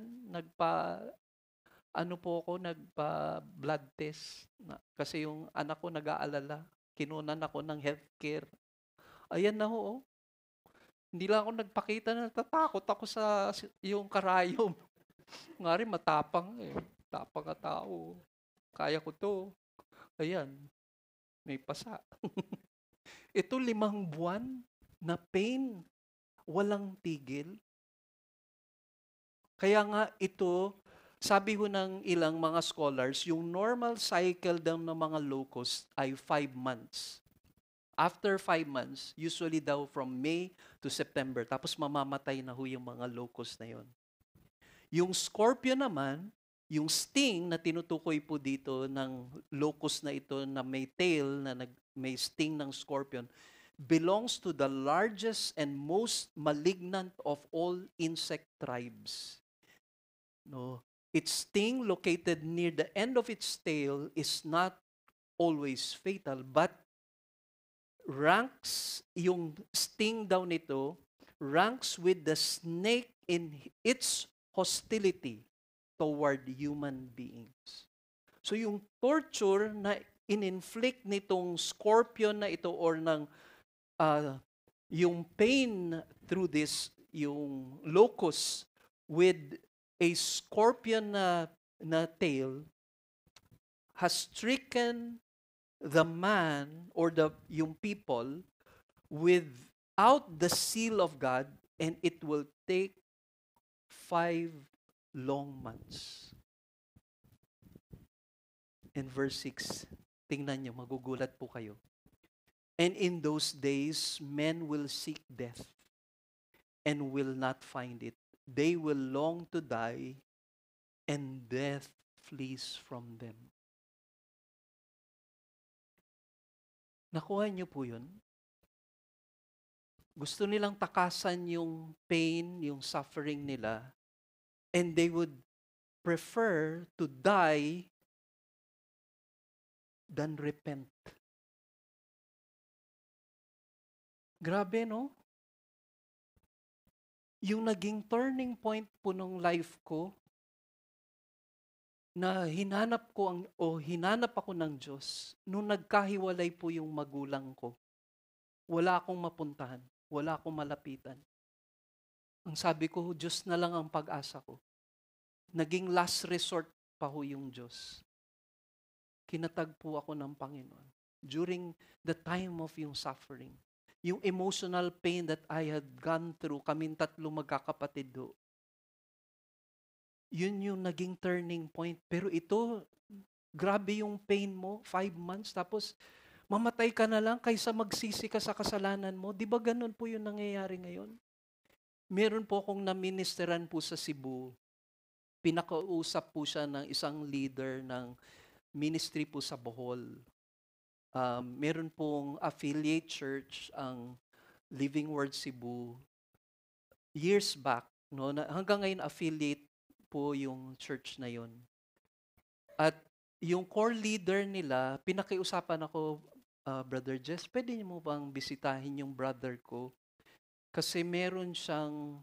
[SPEAKER 2] nagpa-blood test. Kasi yung anak ko nag-aalala, kinunan ako ng healthcare. Ayan na ho, oh. Hindi lang ako nagpakita na natatakot ako sa yung karayom. Nga rin, matapang eh. Tapang ka tao. Kaya ko to. Ayan, may pasa. Ito 5 buwan na pain, walang tigil. Kaya nga ito, sabi ho ng ilang mga scholars, yung normal cycle daw ng mga locusts ay 5 months. After 5 months, usually daw from May to September, tapos mamamatay na ho yung mga locusts na yon. Yung scorpion naman, yung sting na tinutukoy po dito ng locust na ito na may tail, na may sting ng scorpion, belongs to the largest and most malignant of all insect tribes. No, its sting located near the end of its tail is not always fatal, but ranks, yung sting daw nito, ranks with the snake in its hostility toward human beings. So yung torture na in-inflict nitong scorpion na ito or ng yung pain through this, yung locust with a scorpion na tail has stricken the man or yung people without the seal of God, and it will take 5 long months. In verse 6, tingnan nyo, magugulat po kayo. And in those days, men will seek death and will not find it. They will long to die, and death flees from them. Nakuha niyo po yun? Gusto nilang takasan yung pain, yung suffering nila, and they would prefer to die than repent. Grabe, no? Yung naging turning point po ng life ko, na hinanap ako ng Diyos, nung nagkahiwalay po yung magulang ko. Wala akong mapuntahan, wala akong malapitan. Ang sabi ko, Diyos na lang ang pag-asa ko. Naging last resort pa ho yung Diyos. Kinatag po ako ng Panginoon during the time of yung suffering. yung emotional pain that I had gone through, kaming tatlo magkakapatid ho, yun yung naging turning point. Pero ito, grabe yung pain mo, 5 months, tapos mamatay ka na lang kaysa magsisi ka sa kasalanan mo. Di ba ganun po yung nangyayari ngayon? Meron po akong naministeran po sa Cebu. Pinakausap po siya ng isang leader ng ministry po sa Bohol. Meron pong affiliate church ang Living Word Cebu. Years back, no, hanggang ngayon affiliate po yung church na yon. At yung core leader nila, pinakiusapan ako, Brother Jess, pwede niyo mo bang bisitahin yung brother ko? Kasi meron siyang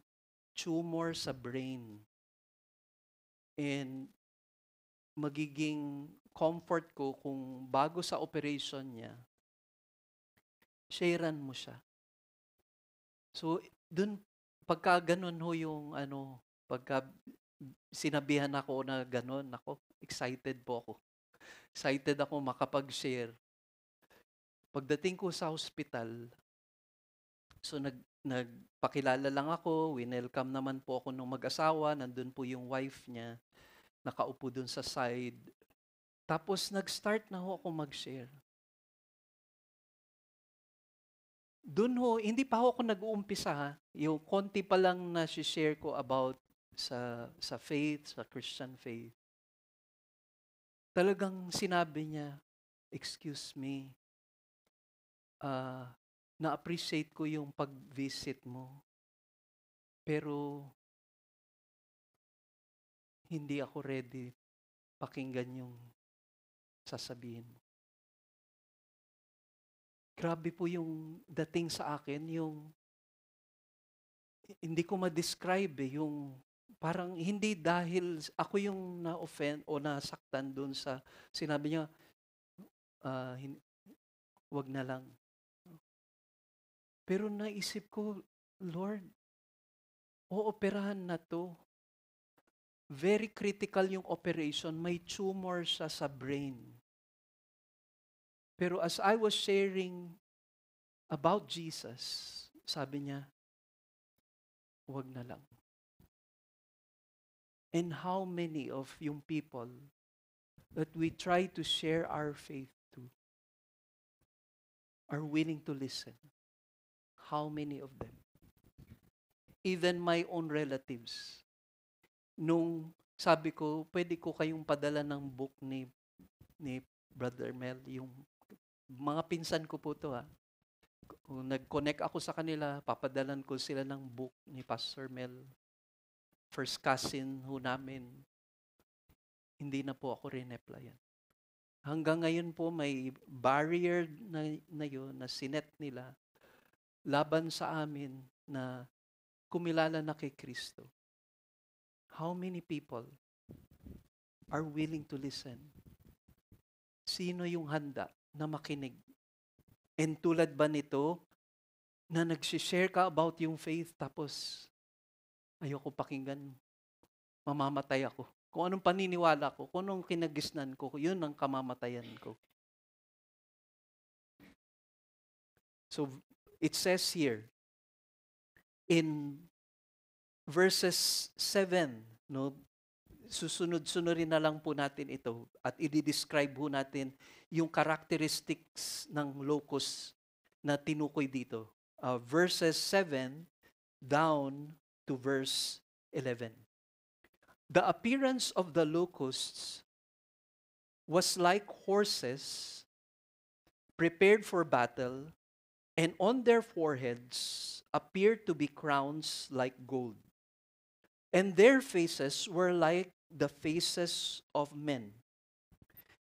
[SPEAKER 2] tumor sa brain. And magiging comfort ko kung bago sa operation niya, sharean mo siya. So, dun, pagka ganun ho yung pagka sinabihan ako na ganun, ako, excited po ako. Excited ako makapag-share. Pagdating ko sa hospital, so nagpakilala lang ako, winelcome naman po ako ng mag-asawa, nandun po yung wife niya, nakaupo dun sa side. Tapos nag-start na ho ako mag-share. Doon ho, hindi pa ako nag-uumpisa ha. Yung konti pa lang na share ko about sa faith, sa Christian faith. Talagang sinabi niya, excuse me, na-appreciate ko yung pag-visit mo. Pero hindi ako ready pakinggan yung sasabihin mo. Grabe po yung dating sa akin, yung hindi ko ma-describe yung parang hindi dahil ako yung na-offend o nasaktan doon sa sinabi niya, wag na lang. Pero naisip ko, Lord, ooperahan na to. Very critical yung operation. May tumor siya sa brain. Pero as I was sharing about Jesus, sabi niya, wag na lang. And how many of yung people that we try to share our faith to are willing to listen? How many of them? Even my own relatives. Nung sabi ko, pwede ko kayong padala ng book ni Brother Mel, yung mga pinsan ko po to ha. Kung nag-connect ako sa kanila, papadalan ko sila ng book ni Pastor Mel. First cousin ho namin. Hindi na po ako rin-applyan. Hanggang ngayon po may barrier na yun, na sinet nila laban sa amin na kumilala na kay Kristo. How many people are willing to listen? Sino yung handa na makinig? And tulad ba nito, na nagsishare ka about yung faith, tapos ayoko pakinggan, mamamatay ako. Kung anong paniniwala ko, kung anong kinagisnan ko, yun ang kamamatayan ko. So, it says here, in verses 7, no, susunod-sunurin na lang po natin ito at i-describe po natin yung characteristics ng locust na tinukoy dito. Verses 7 down to verse 11. The appearance of the locusts was like horses prepared for battle, and on their foreheads appeared to be crowns like gold. And their faces were like the faces of men.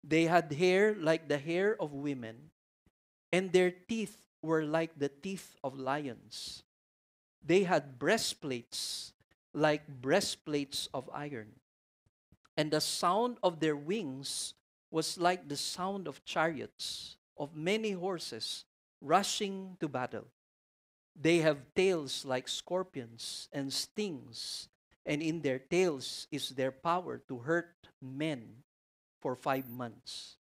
[SPEAKER 2] They had hair like the hair of women, and their teeth were like the teeth of lions. They had breastplates like breastplates of iron. And the sound of their wings was like the sound of chariots, of many horses rushing to battle. They have tails like scorpions and stings, and in their tails is their power to hurt men for 5 months.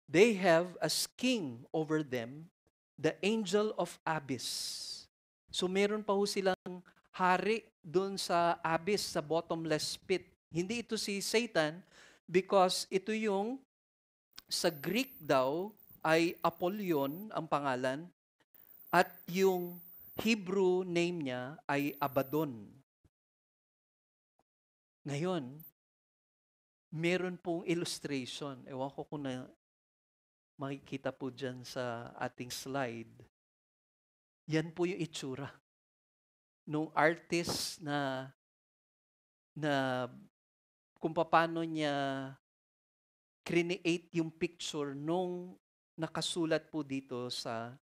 [SPEAKER 2] They have a king over them, the angel of abyss. So meron pa ho silang hari doon sa abyss, sa bottomless pit. Hindi ito si Satan because ito yung sa Greek daw ay Apollyon ang pangalan at yung Hebrew name niya ay Abaddon. Ngayon, meron pong illustration. Ewan ko kung makikita po dyan sa ating slide. Yan po yung itsura nung artist na kung paano niya create yung picture nung nakasulat po dito sa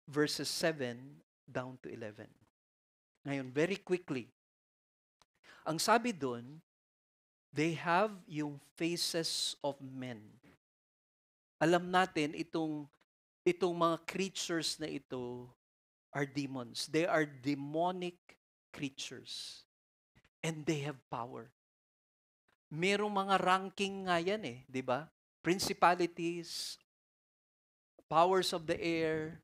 [SPEAKER 2] verses 7 down to 11. Ngayon, very quickly, ang sabi doon, they have yung faces of men. Alam natin, itong mga creatures na ito are demons. They are demonic creatures. And they have power. Merong mga ranking nga yan di ba? Principalities, powers of the air,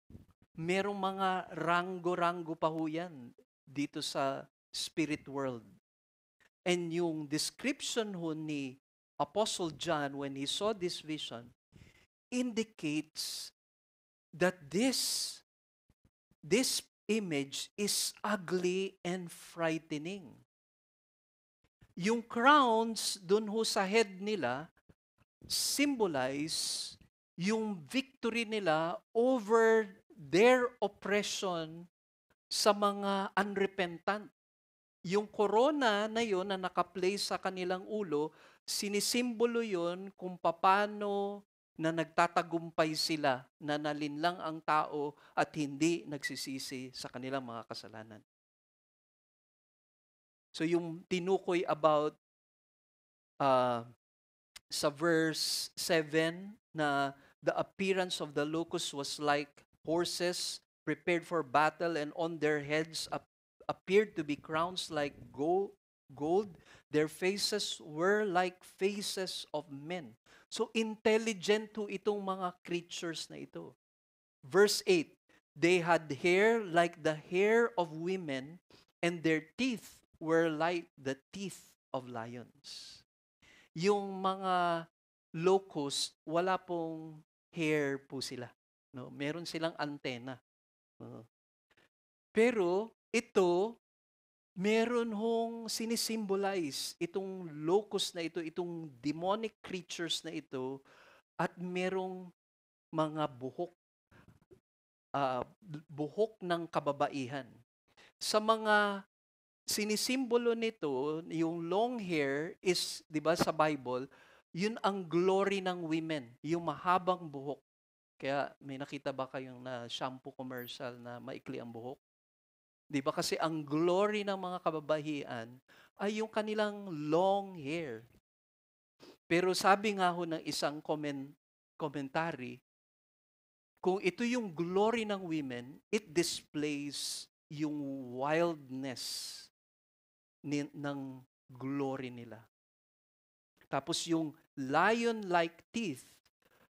[SPEAKER 2] merong mga ranggo-ranggo pa ho yan dito sa spirit world. And yung description ho ni Apostle John when he saw this vision indicates that this image is ugly and frightening. Yung crowns dun ho sa head nila symbolize yung victory nila over their oppression sa mga unrepentant. Yung corona na yon na naka-place sa kanilang ulo, sinisimbolo yon kung paano na nagtatagumpay sila, na nalinlang ang tao at hindi nagsisisi sa kanilang mga kasalanan. So yung tinukoy about sa verse 7 na the appearance of the locusts was like horses prepared for battle, and on their heads appeared to be crowns like gold. Their faces were like faces of men. So intelligent to itong mga creatures na ito. Verse 8, they had hair like the hair of women, and their teeth were like the teeth of lions. Yung mga locusts, wala pong hair po sila. No? Meron silang antena. Pero ito, meron hong sinisimbolize itong locust na ito, itong demonic creatures na ito, at merong mga buhok ng kababaihan. Sa mga sinisimbolo nito, yung long hair is, di ba sa Bible, yun ang glory ng women, yung mahabang buhok. Kaya may nakita ba kayong na shampoo commercial na maikli ang buhok? Di ba kasi ang glory ng mga kababaihan ay yung kanilang long hair. Pero sabi nga ho ng isang commentary, kung ito yung glory ng women, it displays yung wildness ng glory nila. Tapos yung lion-like teeth,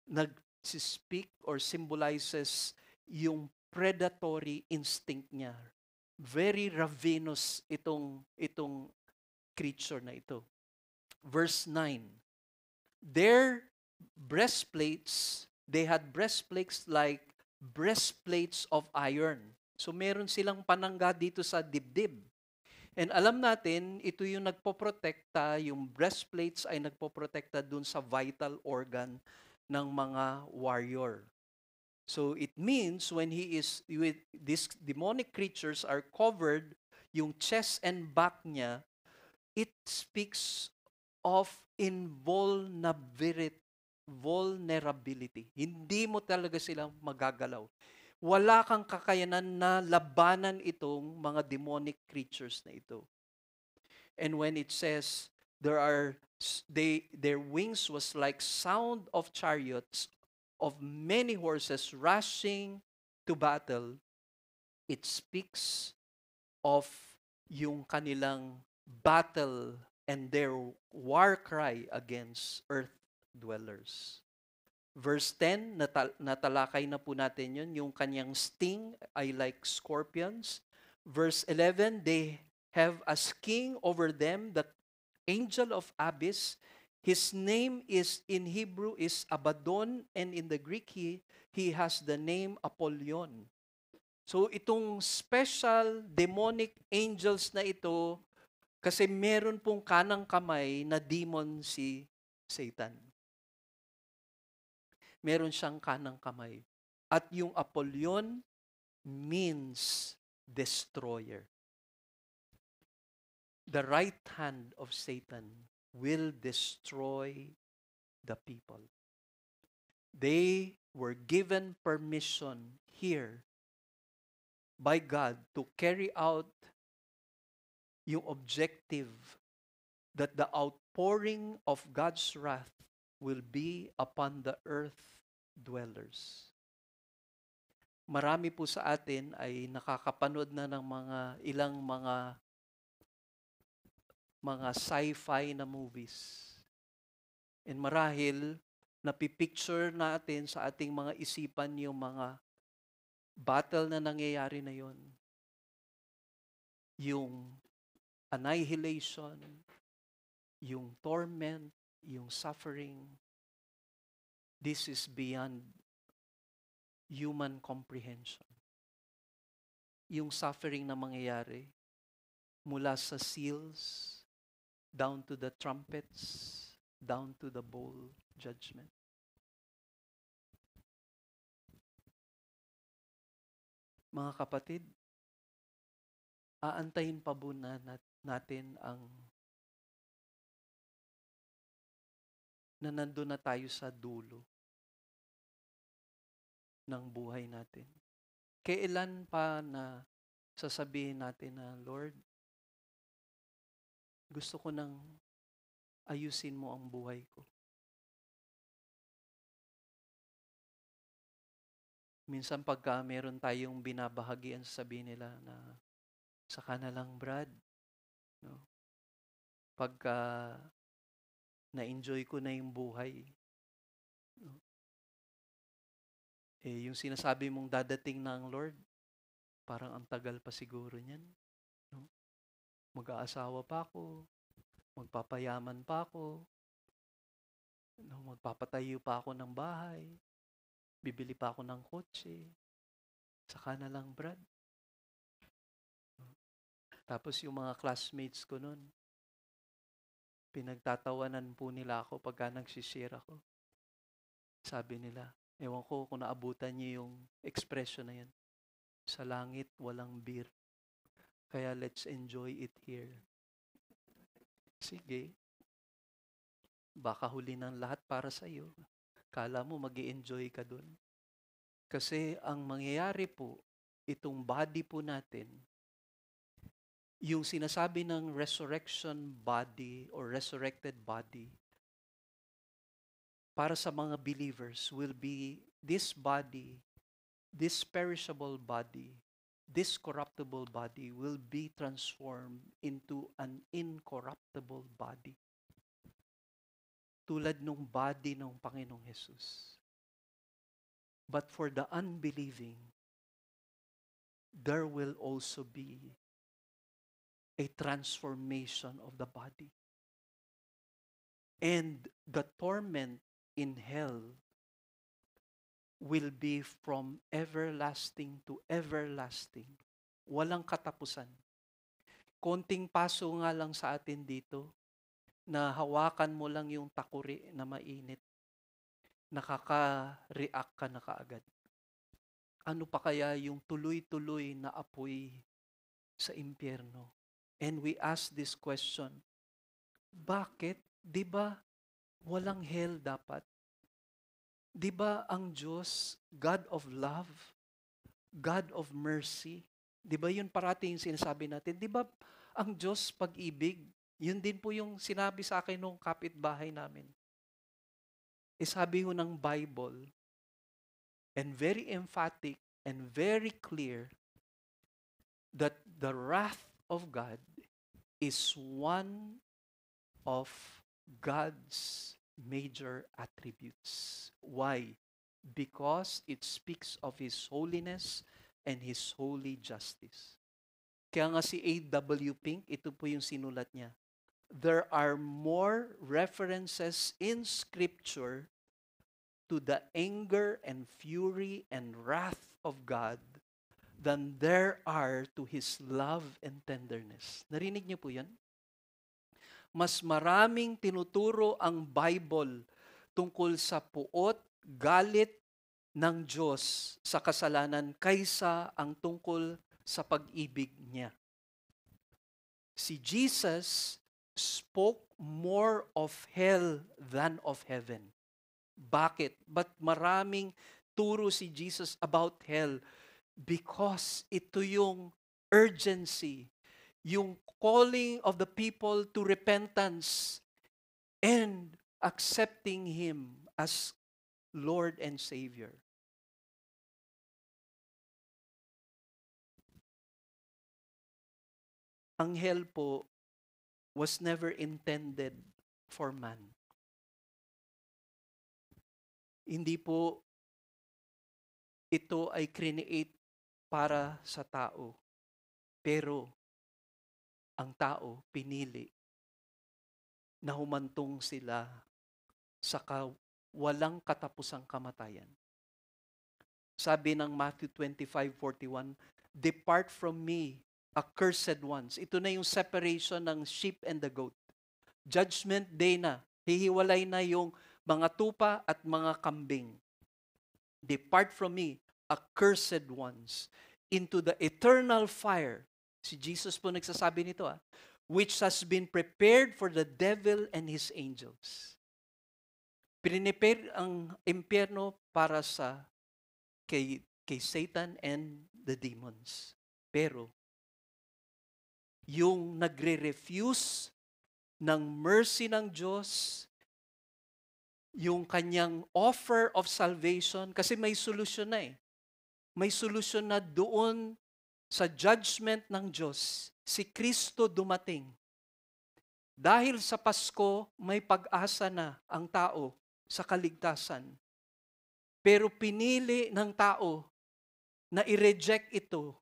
[SPEAKER 2] nag-speak or symbolizes yung predatory instinct niya. Very ravenous itong creature na ito. Verse 9. Their breastplates, they had breastplates like breastplates of iron. So meron silang panangga dito sa dibdib. And alam natin, ito yung nagpoprotekta, yung breastplates ay nagpoprotekta dun sa vital organ ng mga warrior. So it means when with these demonic creatures are covered, yung chest and back niya, it speaks of vulnerability. Hindi mo talaga sila magagalaw. Wala kang kakayanan na labanan itong mga demonic creatures na ito. And when it says their wings was like sound of chariots of many horses rushing to battle, it speaks of yung kanilang battle and their war cry against earth dwellers. Verse 10, natalakay na po natin yun. Yung kanyang sting ay like scorpions. Verse 11, they have as king over them the angel of Abyss. His name is in Hebrew is Abaddon, and in the Greek he has the name Apollyon. So itong special demonic angels na ito, kasi meron pong kanang kamay na demon si Satan. Meron siyang kanang kamay. At yung Apollyon means destroyer. The right hand of Satan will destroy the people. They were given permission here by God to carry out yung objective that the outpouring of God's wrath will be upon the earth dwellers. Marami po sa atin ay nakakapanood na ng ilang mga sci-fi na movies. And marahil, napipicture natin sa ating mga isipan yung mga battle na nangyayari na yon. Yung annihilation, yung torment, yung suffering. This is beyond human comprehension. Yung suffering na mangyayari mula sa seals, down to the trumpets, down to the bowl judgment. Mga kapatid, aantayin pa po natin ang na nandun na tayo sa dulo ng buhay natin. Kailan pa na sasabihin natin na, Lord, gusto ko nang ayusin mo ang buhay ko. Minsan pagka meron tayong binabahagian, sabihin nila na, saka na lang, Brad. No? Pagka na-enjoy ko na yung buhay. No? Yung sinasabi mong dadating na ang Lord, parang ang tagal pa siguro niyan. No? Mag-aasawa pa ako, magpapayaman pa ako, no? Magpapatayo pa ako ng bahay, bibili pa ako ng kotse, saka na lang, Brad. No? Tapos yung mga classmates ko nun, pinagtatawanan po nila ako pagka nagsishare ako. Sabi nila, ewan ko kung naabutan niyo yung expression na yan. Sa langit, walang beer. Kaya let's enjoy it here. Sige. Baka huli ng lahat para sa iyo. Kala mo mag-i-enjoy ka dun. Kasi ang mangyayari po, itong body po natin, yung sinasabi ng resurrection body or resurrected body, para sa mga believers will be this body, this perishable body, this corruptible body will be transformed into an incorruptible body. Tulad nung body ng Panginoong Jesus. But for the unbelieving, there will also be a transformation of the body. And the torment in hell will be from everlasting to everlasting. Walang katapusan. Konting paso nga lang sa atin dito, na hawakan mo lang yung takuri na mainit, nakaka-react ka na kaagad. Ano pa kaya yung tuloy-tuloy na apoy sa impyerno? And we ask this question, bakit? Di ba walang hell dapat? Di ba ang Diyos, God of love, God of mercy, di ba yun parating yung sinasabi natin? Di ba ang Diyos pag-ibig? Yun din po yung sinabi sa akin nung kapitbahay namin. Sabi ho ng Bible, and very emphatic and very clear, that the wrath of God is one of God's major attributes. Why? Because it speaks of His holiness and His holy justice. Kaya nga si A.W. Pink, ito po yung sinulat niya. There are more references in Scripture to the anger and fury and wrath of God than there are to His love and tenderness. Narinig niyo po yan? Mas maraming tinuturo ang Bible tungkol sa puot, galit ng Diyos sa kasalanan kaysa ang tungkol sa pag-ibig niya. Si Jesus spoke more of hell than of heaven. Bakit? But maraming turo si Jesus about hell because ito yung urgency, yung calling of the people to repentance and accepting Him as Lord and Savior. Ang hell po was never intended for man. Hindi po ito ay create para sa tao. Pero ang tao pinili na humantong sila sa walang katapusang kamatayan. Sabi ng Matthew 25:41, "Depart from me, accursed ones." Ito na yung separation ng sheep and the goat. Judgment day na. Hihiwalay na yung mga tupa at mga kambing. "Depart from me, accursed ones, into the eternal fire." Si Jesus po nagsasabi nito, which has been prepared for the devil and his angels. Pinipare ang impyerno para sa kay Satan and the demons. Pero yung nagre-refuse ng mercy ng Diyos, yung kanyang offer of salvation, kasi may solusyon na May solusyon na doon sa judgment ng Diyos. Si Kristo dumating. Dahil sa Pasko, may pag-asa na ang tao sa kaligtasan. Pero pinili ng tao na i-reject ito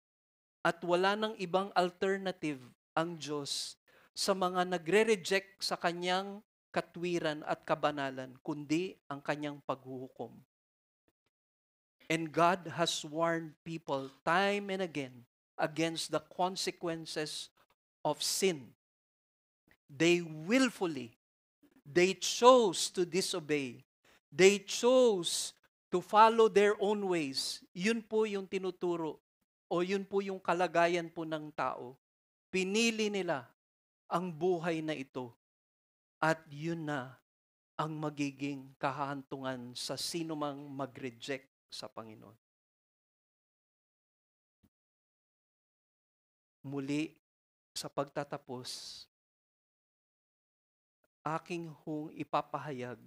[SPEAKER 2] at wala ng ibang alternative ang Diyos sa mga nagre-reject sa kanyang katwiran at kabanalan, kundi ang kanyang paghuhukom. And God has warned people time and again against the consequences of sin. They willfully, they chose to disobey. They chose to follow their own ways. Yun po yung tinuturo o yun po yung kalagayan po ng tao. Pinili nila ang buhay na ito at yun na ang magiging kahantungan sa sino mang mag-reject sa Panginoon. Muli, sa pagtatapos, aking hong ipapahayag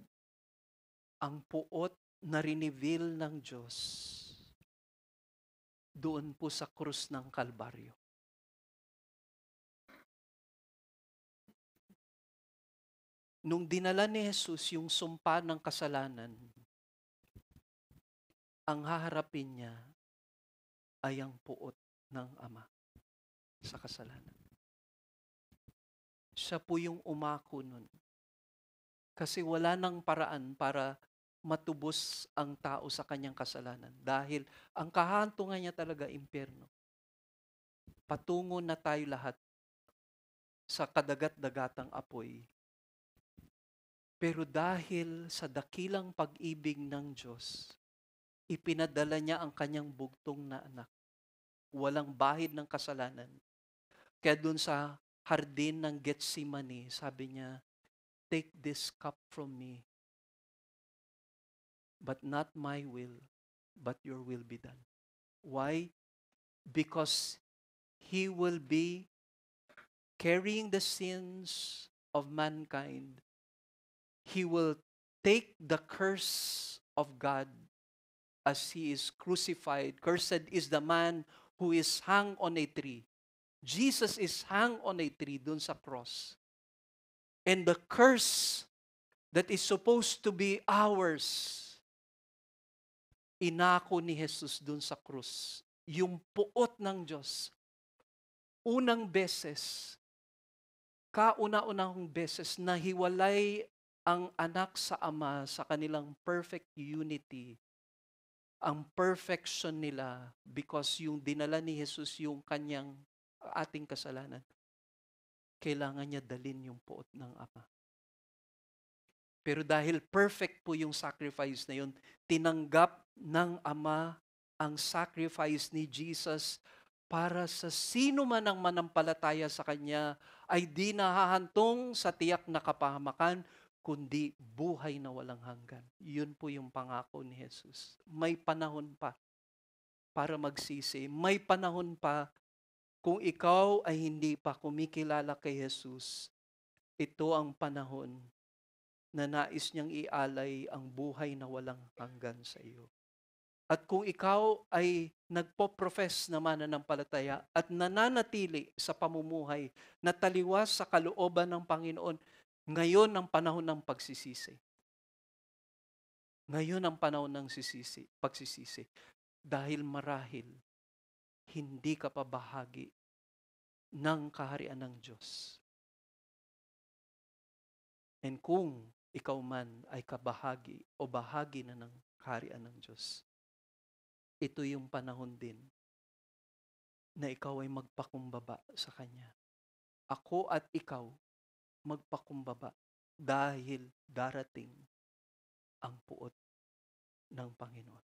[SPEAKER 2] ang puot na riniveal ng Diyos doon po sa krus ng Kalbaryo. Nung dinala ni Jesus yung sumpa ng kasalanan, ang haharapin niya ay ang puot ng Ama sa kasalanan. Siya po yung umako nun. Kasi wala nang paraan para matubos ang tao sa kanyang kasalanan. Dahil ang kahantungan niya talaga impyerno. Patungo na tayo lahat sa kadagat-dagatang apoy. Pero dahil sa dakilang pag-ibig ng Diyos, ipinadala niya ang kanyang bugtong na anak. Walang bahid ng kasalanan. Kaya dun sa hardin ng Getsemani, sabi niya, "Take this cup from me, but not my will, but your will be done." Why? Because He will be carrying the sins of mankind. He will take the curse of God as He is crucified. Cursed is the man who is hung on a tree. Jesus is hung on a tree dun sa cross. And the curse that is supposed to be ours, inako ni Jesus dun sa krus. Yung puot ng Diyos, unang beses, kauna-unahang beses na hiwalay ang anak sa ama sa kanilang perfect unity, ang perfection nila, because yung dinala ni Jesus yung kanyang ating kasalanan, kailangan niya dalin yung puot ng ama. Pero dahil perfect po yung sacrifice na yun, tinanggap ng ama ang sacrifice ni Jesus para sa sino man ang manampalataya sa Kanya ay di nahahantong sa tiyak na kapahamakan, kundi buhay na walang hanggan. Yun po yung pangako ni Jesus. May panahon pa para magsisi. May panahon pa kung ikaw ay hindi pa kumikilala kay Jesus. Ito ang panahon na nais niyang ialay ang buhay na walang hanggan sa iyo. At kung ikaw ay nagpo-profess na mananampalataya at nananatili sa pamumuhay na taliwas sa kalooban ng Panginoon, ngayon ang panahon ng pagsisisi. Ngayon ang panahon ng pagsisisi. Dahil marahil, hindi ka pa bahagi ng kaharian ng Diyos. And kung ikaw man ay kabahagi o bahagi na ng kaharian ng Diyos, ito yung panahon din na ikaw ay magpakumbaba sa Kanya. Ako at ikaw magpakumbaba dahil darating ang puot ng Panginoon.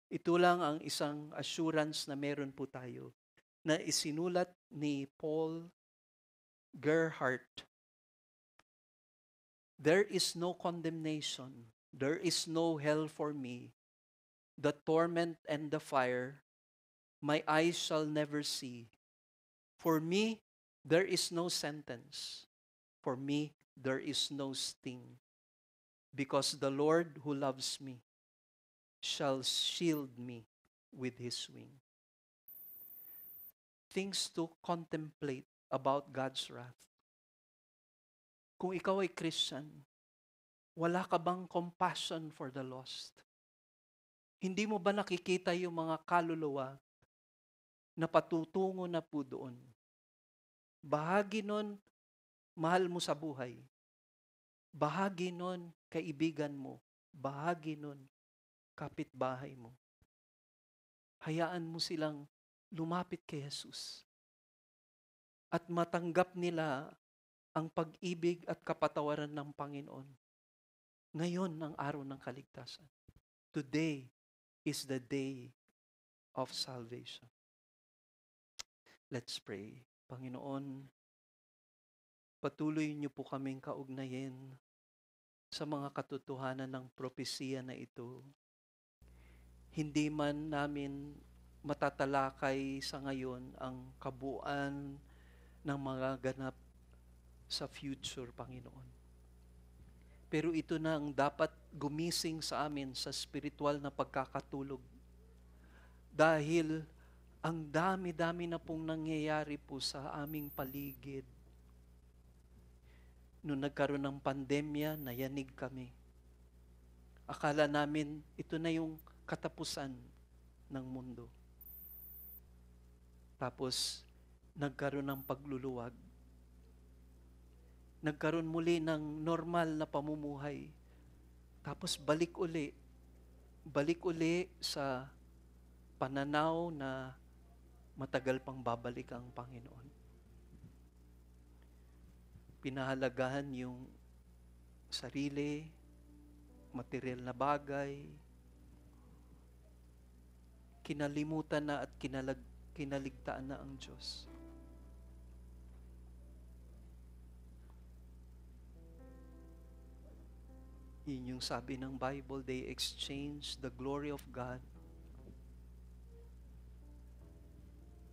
[SPEAKER 2] Ito lang ang isang assurance na meron po tayo na isinulat ni Paul Gerhardt. There is no condemnation. There is no hell for me. The torment and the fire, my eyes shall never see. For me, there is no sentence. For me, there is no sting. Because the Lord who loves me shall shield me with His wing. Things to contemplate about God's wrath. Kung ikaw ay Christian, wala ka bang compassion for the lost? Hindi mo ba nakikita yung mga kaluluwa na patutungo na po doon? Bahagi nun, mahal mo sa buhay. Bahagi nun, kaibigan mo. Bahagi nun, kapitbahay mo. Hayaan mo silang lumapit kay Jesus. At matanggap nila ang pag-ibig at kapatawaran ng Panginoon. Ngayon ang araw ng kaligtasan. Today is the day of salvation. Let's pray. Panginoon, patuloy niyo po kaming kaugnayin sa mga katotohanan ng propesiya na ito. Hindi man namin matatalakay sa ngayon ang kabuuan ng mga ganap sa future, Panginoon. Pero ito na ang dapat gumising sa amin sa spiritual na pagkakatulog. Dahil ang dami-dami na pong nangyayari po sa aming paligid. Noong nagkaroon ng pandemya, nayanig kami. Akala namin ito na yung katapusan ng mundo. Tapos, nagkaroon ng pagluluwag. Nagkaroon muli ng normal na pamumuhay. Tapos balik uli sa pananaw na matagal pang babalik ang Panginoon. Pinahalagahan yung sarili, material na bagay, kinalimutan na at kinaligtaan na ang Diyos. Yun yung sabi ng Bible, they exchange the glory of God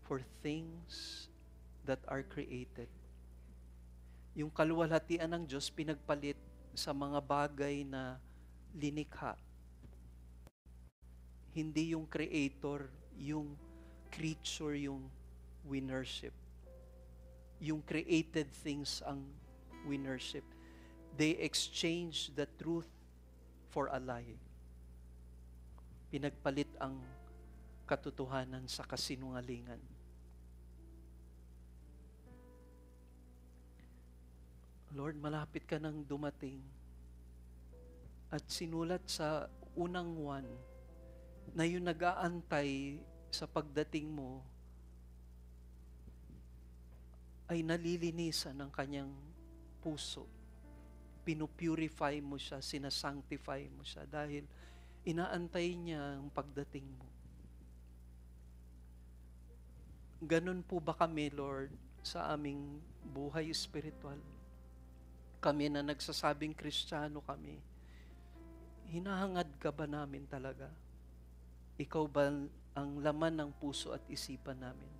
[SPEAKER 2] for things that are created. Yung kaluwalhatian ng Diyos pinagpalit sa mga bagay na linikha. Hindi yung creator, yung creature yung winnership. Yung created things ang winnership. They exchanged the truth for a lie. Pinagpalit ang katotohanan sa kasinungalingan. Lord, malapit ka nang dumating. At sinulat sa unang 1 na yung nag-aantay sa pagdating mo ay nalilinisan ng kanyang puso. Pinupurify mo siya, sinasanctify mo siya dahil inaantay niya ang pagdating mo. Ganun po ba kami, Lord, sa aming buhay espiritual? Kami na nagsasabing Kristiyano kami, hinahangad ka ba namin talaga? Ikaw ba ang laman ng puso at isipan namin?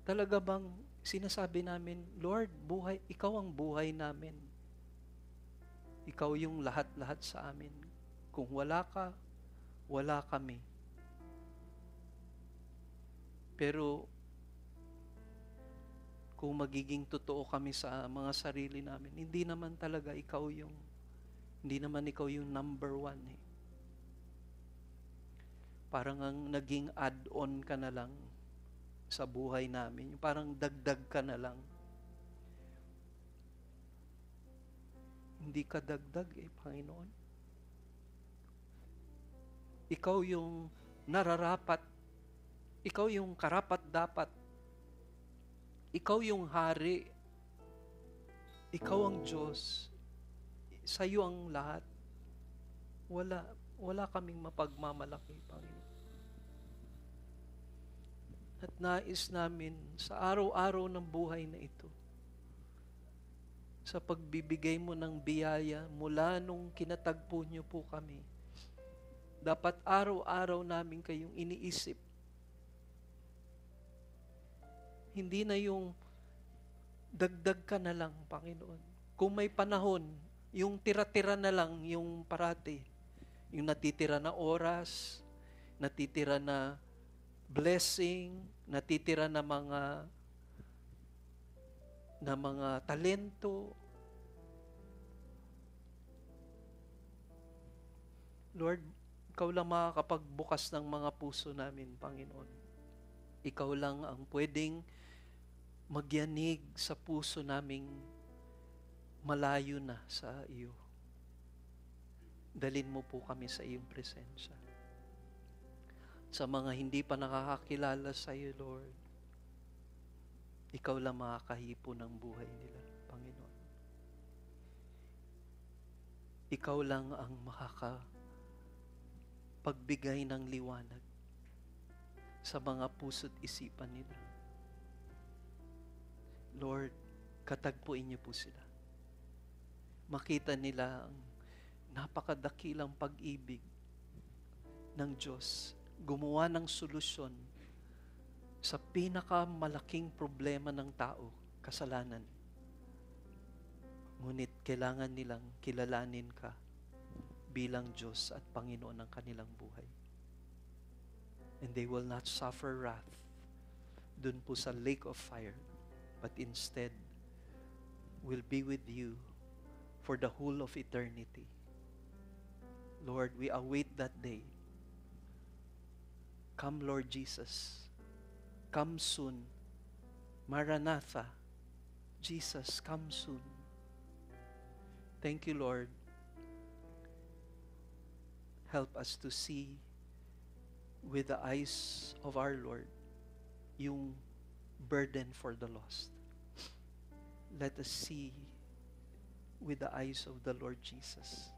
[SPEAKER 2] Talaga bang sinasabi namin, Lord, buhay, ikaw ang buhay namin. Ikaw yung lahat-lahat sa amin. Kung wala ka, wala kami. Pero kung magiging totoo kami sa mga sarili namin, hindi naman ikaw yung number 1 eh. Parang ang naging add-on ka na lang sa buhay namin. Parang dagdag ka na lang. Hindi ka dagdag eh, Panginoon. Ikaw yung nararapat. Ikaw yung karapat-dapat. Ikaw yung hari. Ikaw ang Diyos. Sa'yo ang lahat. Wala kaming mapagmamalaki, Panginoon. At nais namin sa araw-araw ng buhay na ito, sa pagbibigay mo ng biyaya mula nung kinatagpo niyo po kami, dapat araw-araw namin kayong iniisip. Hindi na yung dagdag ka na lang, Panginoon. Kung may panahon, yung tira-tira na lang yung parati. Yung natitira na oras, natitira na blessing, natitira na mga talento. Lord, ikaw lang makakapagbukas ng mga puso namin, Panginoon. Ikaw lang ang pwedeng magyanig sa puso naming malayo na sa iyo. Dalin mo po kami sa iyong presensya. Sa mga hindi pa nakakakilala sa iyo, Lord, ikaw lang makakahipo ng buhay nila, Panginoon. Ikaw lang ang makakapagbigay ng liwanag sa mga puso't isipan nila. Lord, katagpuin niyo po sila. Makita nila ang napakadakilang pag-ibig ng Diyos. Gumawa ng solusyon sa pinakamalaking problema ng tao, kasalanan. Ngunit kailangan nilang kilalanin ka bilang Diyos at Panginoon ng kanilang buhay. And they will not suffer wrath dun po sa lake of fire, but instead will be with you for the whole of eternity. Lord, we await that day. Come, Lord Jesus. Come soon. Maranatha. Jesus, come soon. Thank you, Lord. Help us to see with the eyes of our Lord yung burden for the lost. Let us see with the eyes of the Lord Jesus.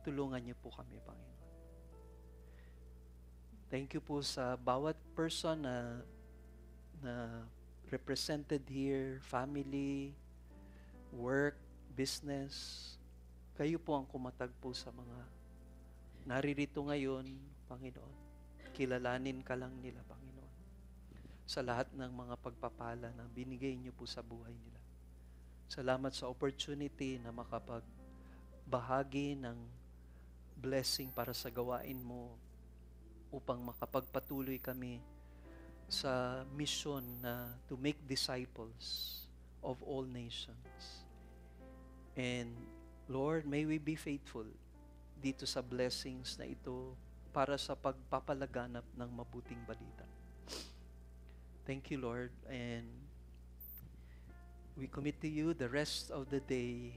[SPEAKER 2] Tulungan niyo po kami, Panginoon. Thank you po sa bawat person na represented here, family, work, business. Kayo po ang kumatag po sa mga naririto ngayon, Panginoon. Kilalanin ka lang nila, Panginoon, sa lahat ng mga pagpapala na binigay niyo po sa buhay nila. Salamat sa opportunity na makapagbahagi ng blessing para sa gawain mo upang makapagpatuloy kami sa mission na to make disciples of all nations. And Lord, may we be faithful dito sa blessings na ito para sa pagpapalaganap ng mabuting balita. Thank you, Lord, and we commit to you the rest of the day,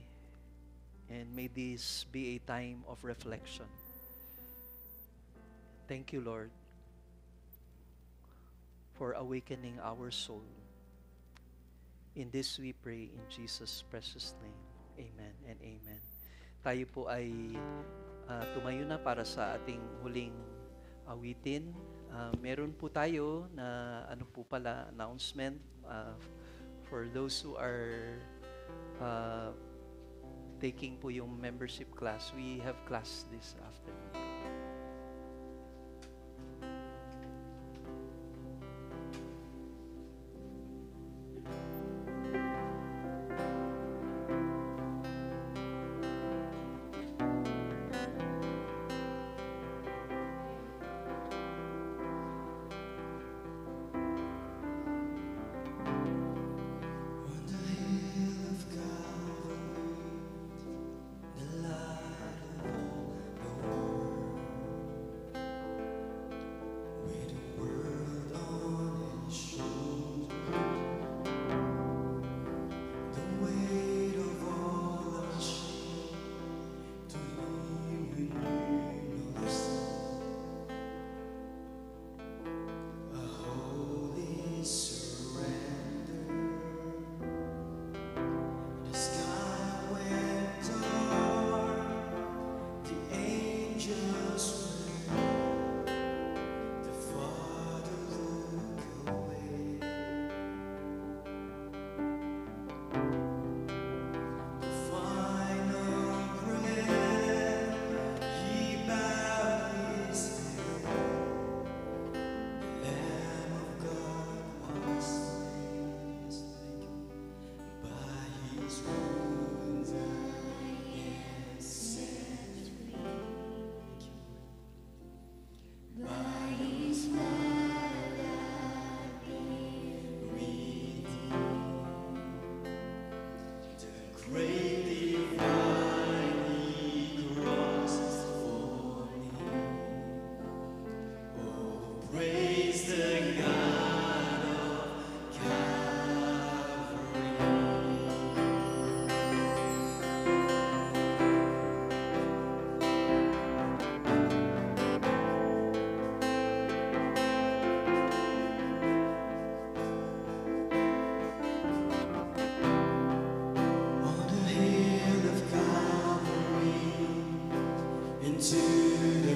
[SPEAKER 2] and may this be a time of reflection. Thank you, Lord, for awakening our soul. In this we pray in Jesus' precious name. Amen and amen. Tayo po ay tumayo na para sa ating huling awitin. Meron po tayo na announcement for those who are taking po yung membership class. We have class this afternoon.
[SPEAKER 1] To the